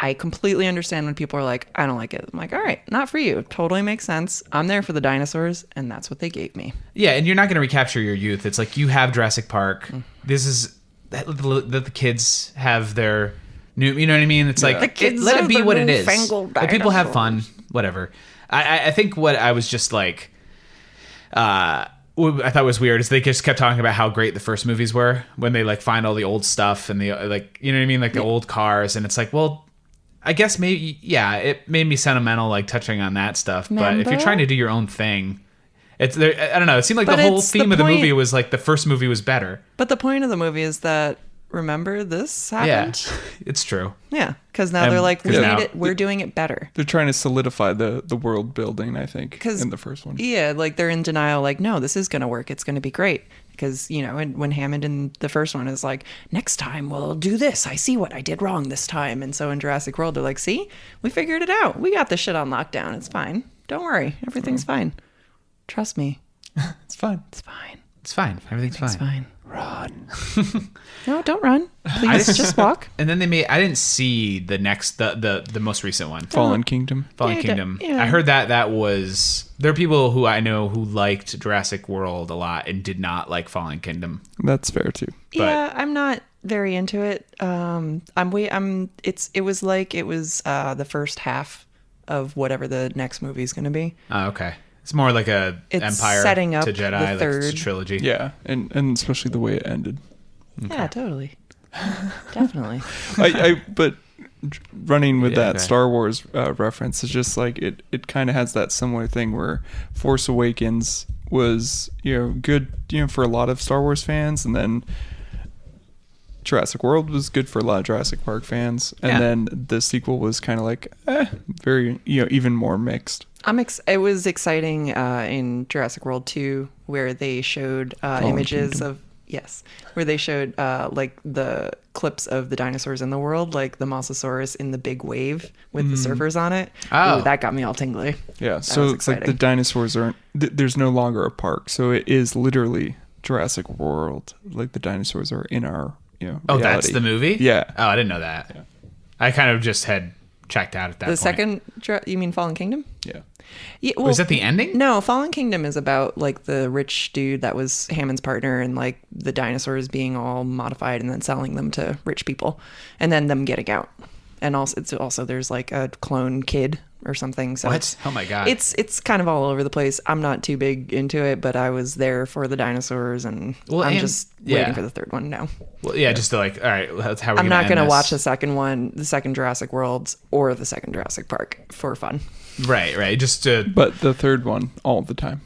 I completely understand when people are like, I don't like it. I'm like, all right, not for you. Totally makes sense. I'm there for the dinosaurs, and that's what they gave me. Yeah, and you're not going to recapture your youth. It's like you have Jurassic Park. This is that the kids have their new. You know what I mean? It's like The kids let it have be their what it is. newfangled Let people have dinosaurs. fun. Whatever. I think what I was just like. What I thought was weird is they just kept talking about how great the first movies were when they like find all the old stuff and the like, you know what I mean, like the old cars, and it's like, well, I guess maybe it made me sentimental, like touching on that stuff. But if Remember? you're trying to do your own thing, it's there. I don't know. It seemed like But the whole it's the theme of the point- movie was like the first movie was better. But the point of the movie is that, remember this happened? Yeah, it's true. Yeah, because now they're like, we 'cause need now- it. We're doing it better. They're trying to solidify the world building, I think, 'Cause- in the first one. Yeah, like they're in denial, like, no, this is going to work. It's going to be great. Because, you know, and when Hammond in the first one is like, next time we'll do this. I see what I did wrong this time. And so in Jurassic World, they're like, see, we figured it out. We got this shit on lockdown. It's fine. Don't worry. Everything's fine. Trust me. It's fine. It's fine. It's fine. Everything's It's fine. fine. Run. No, don't run. Please just walk. And then I didn't see the next, the most recent one. Fallen Kingdom. Fallen Yeah, Kingdom. yeah. I heard that was, there are people who I know who liked Jurassic World a lot and did not like Fallen Kingdom. That's fair too. Yeah, I'm not very into it. It was the first half of whatever the next movie is going to be. Oh, okay. It's more like a It's Empire setting up to Jedi, the like it's a third. trilogy. Yeah, and especially the way it ended. Yeah, totally. Definitely. But running with Yeah, that okay. Star Wars reference is just like it kind of has that similar thing where Force Awakens was good for a lot of Star Wars fans, and then Jurassic World was good for a lot of Jurassic Park fans, and Yeah. then the sequel was kind of like very even more mixed. It was exciting in Jurassic World 2 where they showed images Kingdom. of where they showed like the clips of the dinosaurs in the world, like the Mosasaurus in the big wave with the surfers on it. Oh. Ooh, that got me all tingly. Yeah, so was it's like the exciting. dinosaurs aren't. There's no longer a park, so it is literally Jurassic World. Like the dinosaurs are in our Oh, reality. that's the movie? Yeah. Oh, I didn't know that. Yeah. I kind of just had checked out at that The point. second, you mean Fallen Kingdom? Yeah. Yeah, Was that the ending? No, Fallen Kingdom is about like the rich dude that was Hammond's partner and like the dinosaurs being all modified and then selling them to rich people and then them getting out. And also there's like a clone kid or something. So What? it's Oh my God. It's kind of all over the place. I'm not too big into it, but I was there for the dinosaurs and I'm just waiting for the third one now. Well, yeah, just to like, all right, that's how we're I'm not going to watch the second one, the second Jurassic Worlds or the second Jurassic Park for fun. Right. Just to, But the third one all the time.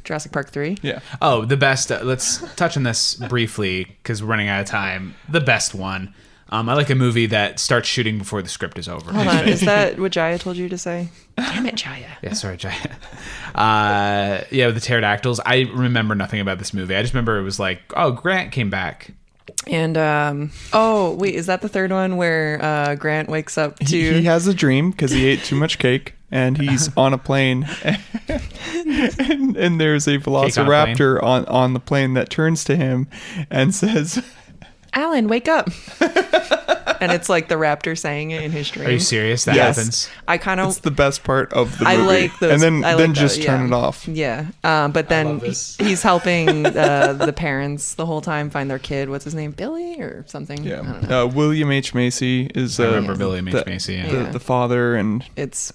Jurassic Park 3? Yeah. oh, the best, let's touch on this briefly because we're running out of time. The best one. I like a movie that starts shooting before the script is over. Hold on, is that what Jiah told you to say? Damn it, Jiah. Yeah, sorry, Jiah. The pterodactyls. I remember nothing about this movie. I just remember it was like, oh, Grant came back. And wait, is that the third one where Grant wakes up to He has a dream because he ate too much cake and he's on a plane and there's a velociraptor on the plane that turns to him and says, Alan, wake up. and it's like the raptor saying it in his dream. Are you serious? That Yes. happens. I kind It's of the best part of the movie. I like those, and I like then that, just turn yeah. it off. Yeah, but then love this. he's helping the parents the whole time find their kid. What's his name? Billy or something? I don't know. Yeah. William H. Macy is. I remember Yes. William H. Macy. Yeah. The, Yeah. the father, and It's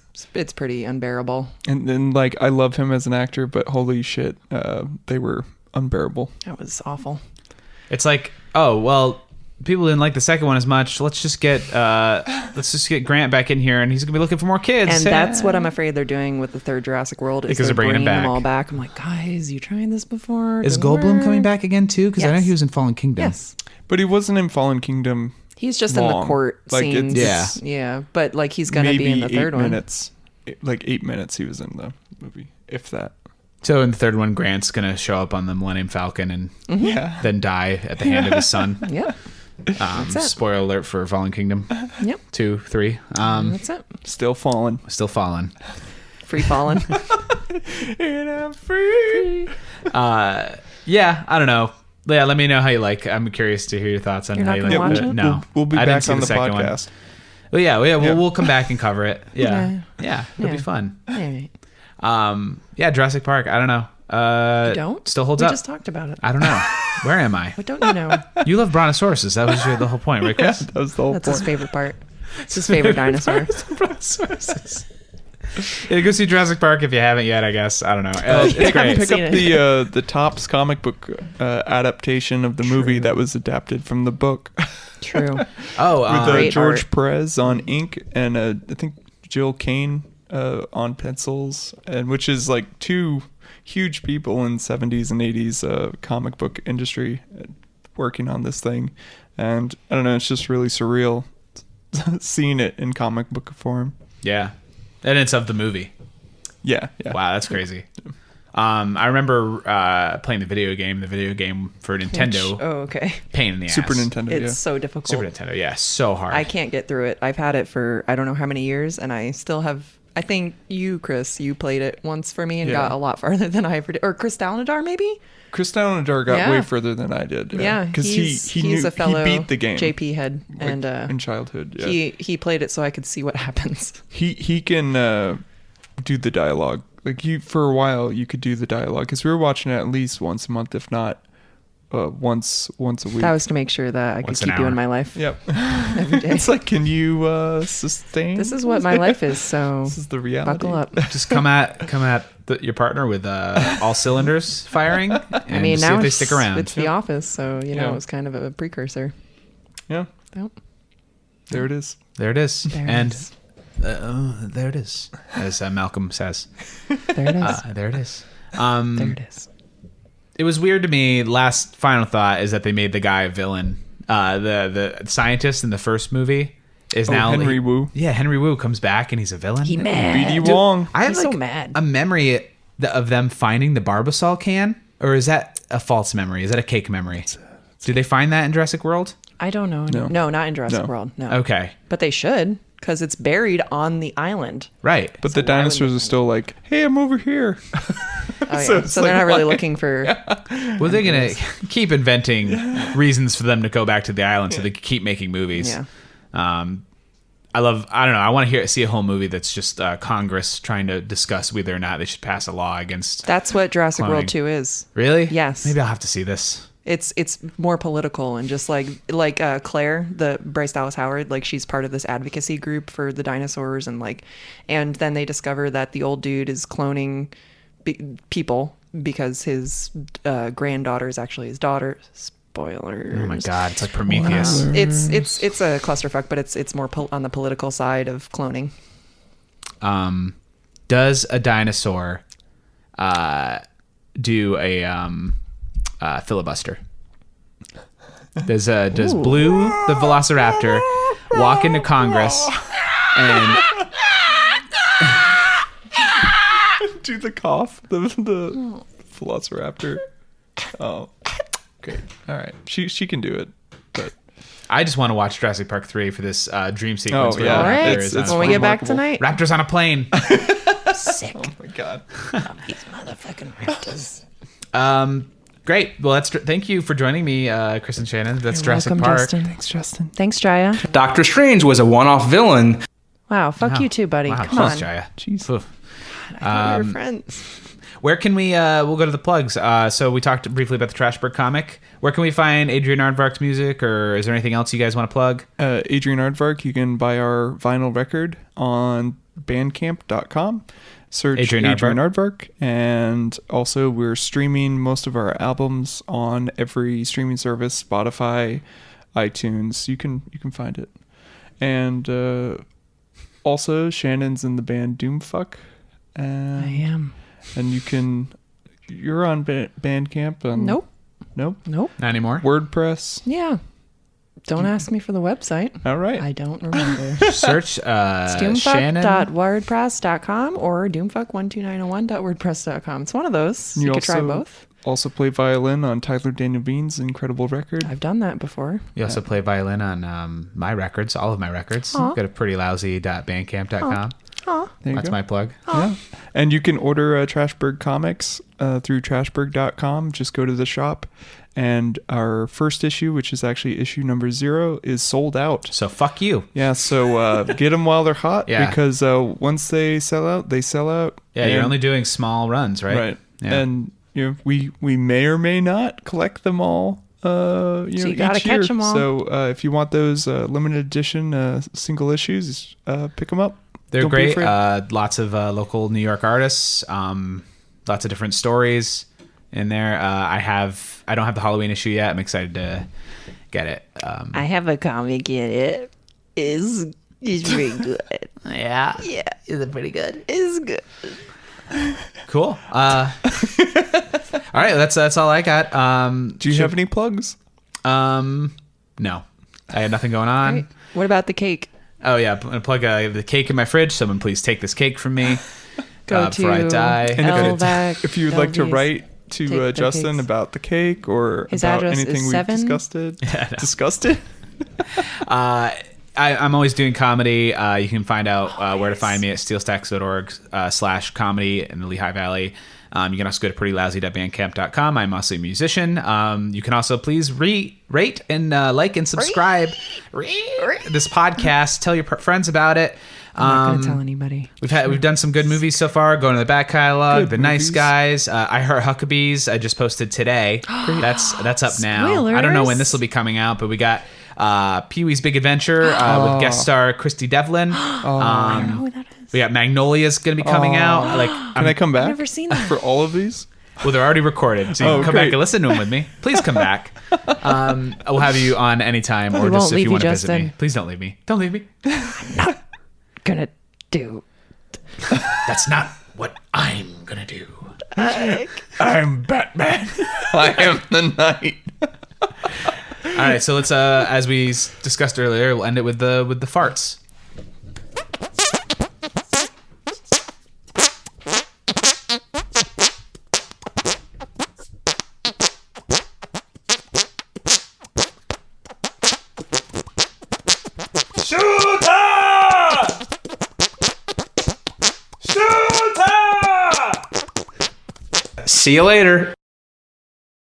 pretty unbearable. then like I love him as an actor, but holy shit, they were unbearable. That was awful. It's like, oh well, people didn't like the second one as much. Let's just get Grant back in here, and he's gonna be looking for more kids. And that's what I'm afraid they're doing with the third Jurassic World. Is Because they're bringing him them back. all back. I'm like, guys, you tried this before? Is Didn't Goldblum work." coming back again too? Because I know Yes. he was in Fallen Kingdom. Yes, But he wasn't in Fallen Kingdom. he's just in the Long. court Like, scenes. it's- yeah. But like he's gonna Maybe be in the third 8 one. minutes. Like 8 minutes he was in the movie, if that. So in the third one, Grant's gonna show up on the Millennium Falcon and Yeah. then die at the hand of his son. Yep. That's it. Spoiler alert for Fallen Kingdom Yep. 2, 3. That's it. Still falling. Still fallen. Free falling. And I'm free. Yeah, I don't know. Yeah, let me know how you like. I'm curious to hear your thoughts on You're how not you gonna like watch it. it? No, We'll be I didn't back see on the second one. podcast. Well, yeah, Yeah. we'll come back and cover it. Yeah, Yeah. yeah, it'll Yeah. be fun. All right. Yeah, Jurassic Park. I don't know. You don't? Still holds we up. just talked about it. I don't know. Where am I? What don't you know? You love brontosauruses. That was the whole point, right, Chris? That was the whole That's point. his favorite part. It's his favorite dinosaur. Brontosauruses. Yeah, go see Jurassic Park if you haven't yet. I guess I don't know. It's Pick great. up seen the Topps comic book adaptation of the movie that was adapted from the book True. Oh, with Great George art. Perez on ink and I think Jill Kane on pencils, and which is like two huge people in 70s and 80s comic book industry working on this thing, and I don't know, it's just really surreal seeing it in comic book form. yeah, and it's of the movie. Yeah. Wow, that's crazy. I remember playing the video game for Nintendo. Oh, okay. Pain in the ass. Super Nintendo. It's yeah. so difficult. Super Nintendo. Yeah, so hard. I can't get through it. I've had it for I don't know how many years, and I still have. I think you, Chris, you played it once for me and Yeah. got a lot farther than I ever did. Or Chris Dalnadar, maybe? Chris Dalladar got Yeah. way further than I did. Yeah, because he's knew a fellow he beat the game JP head, like, and in childhood. Yeah. he played it so I could see what happens. He can do the dialogue. Like for a while you could do the dialogue because we were watching it at least once a month, if not once a week. That was to make sure that I could Once an keep doing hour. my life Yep. every day. It's like, can you sustain? This is what my life is, so This is the reality. buckle up. Just come at your partner with all cylinders firing, and I mean, see now if they it's, stick around. it's The Office, so Yeah. it was kind of a precursor. Yeah. Yep. There it is. There it is. There it and is. there it is, as Malcolm says. There it is. There it is. There it is. It was weird to me. Last final thought is that they made the guy a villain. The scientist in the first movie is now Henry Wu. Yeah, Henry Wu comes back and he's a villain. He mad. B.D. Wong. I have He's so like mad. a memory of them finding the Barbasol can, or is that a false memory? Is that a cake memory? Did they find that in Jurassic World? I don't know. No. No, not in Jurassic No. World. No. Okay, But they should, because it's buried on the island. right. But So the why would dinosaurs they- are still like, hey, I'm over here. Oh, yeah. So So, it's they're like, not really why? looking for. Well, they're gonna keep inventing reasons for them to go back to the island, so they can keep making movies. Yeah. I don't know. I want to see a whole movie that's just Congress trying to discuss whether or not they should pass a law against. That's what Jurassic Cloning. World 2 is. Really? Yes. Maybe I'll have to see this. It's more political and just like Claire, the Bryce Dallas Howard, like she's part of this advocacy group for the dinosaurs and then they discover that the old dude is cloning people because his granddaughter is actually his daughter. Spoilers. Oh my god, it's like Prometheus. It's a clusterfuck, but it's more on the political side of cloning. Does a dinosaur do a filibuster? Does Blue the Velociraptor walk into Congress and Do the cough. The Velociraptor. Oh. Okay. All right. She can do it. But I just want to watch Jurassic Park 3 for this dream sequence. Oh, where yeah. All the right. raptor is it's on When we get back remarkable. tonight, Raptors on a plane. sick. oh my god. These motherfucking raptors. Great. Well, thank you for joining me, Chris and Shannon. That's You're Jurassic welcome, Park. Justin. Thanks, Justin. Thanks, Jiah. Doctor Strange was a one-off villain. Wow, fuck Wow. you too, buddy. Wow, Come jeez, on. Jiah. Jeez. Oof. I thought we were friends. Where can we? We'll go to the plugs. So we talked briefly about the Trashberg comic. Where can we find Adrian Aardvark's music, or is there anything else you guys want to plug? Adrian Aardvark, you can buy our vinyl record on bandcamp.com. Search Adrian Adrian Aardvark. And also we're streaming most of our albums on every streaming service, Spotify, iTunes. You can find it. And also Shannon's in the band Doomfuck. And, I am. And you're on Bandcamp. Nope. Nope. Nope. Not anymore. WordPress. Yeah. Don't ask me for the website. All right. I don't remember. Search Shannon. Doomfuck.wordpress.com or doomfuck12901.wordpress.com. It's one of those. You could try both. Also play violin on Tyler Daniel Bean's incredible record. I've done that before. You also play violin on my records, all of my records. Aw. Go to prettylousy.bandcamp.com. Oh, There you That's go. my plug. Yeah. And you can order Trashberg comics through trashberg.com. Just go to the shop. And our first issue, which is actually issue number 0, is sold out. So fuck you. Yeah, so get them while they're hot Yeah. because once they sell out, they sell out. Yeah, you're And- only doing small runs, right? Right. Yeah. And we may or may not collect them all. So you gotta each year. catch 'em all. So if you want those limited edition single issues, pick them up. They're Don't be great. afraid. Lots of local New York artists. Lots of different stories in there. I don't have the Halloween issue yet. I'm excited to get it. I have a comic in it. It's pretty good. Yeah. Yeah, Is it pretty good? it's good. Cool. All right. That's all I got. Do you have any plugs? No, I had nothing going on. Great. What about the cake? Oh yeah, I'm gonna plug the cake in my fridge. Someone please take this cake from me Go before I to die. And LVAC, if you would like to LVs. write Take to their Justin cakes. about the cake or His about address is anything we've 7? discussed it. I'm always doing comedy. You can find out where to find me at steelstacks.org/comedy in the Lehigh Valley. You can also go to prettylousy.bandcamp.com. I'm also a musician. You can also please rate and like and subscribe this podcast. Tell your friends about it. I'm not going to tell anybody. We've done some good movies so far. Going to the back catalog, Good The Nice movies. Guys, I Heart Huckabees. I just posted today. That's up now. I don't know when Spoilers. this will be coming out, but we got Pee-wee's Big Adventure with guest star Christy Devlin. I don't know who that is. We got Magnolia's going to be coming out. Like, Can I come back? I've never seen that. for all of these? well, they're already recorded, so you can come back great. and listen to them with me. Please come back. We'll have you on anytime, or We just won't if leave you you, want to visit me. Justin. Please don't leave me. Don't leave me. Gonna do. That's not what I'm gonna do. I'm Batman. I am the knight. All right, so let's as we discussed earlier, we'll end it with the farts. See you later.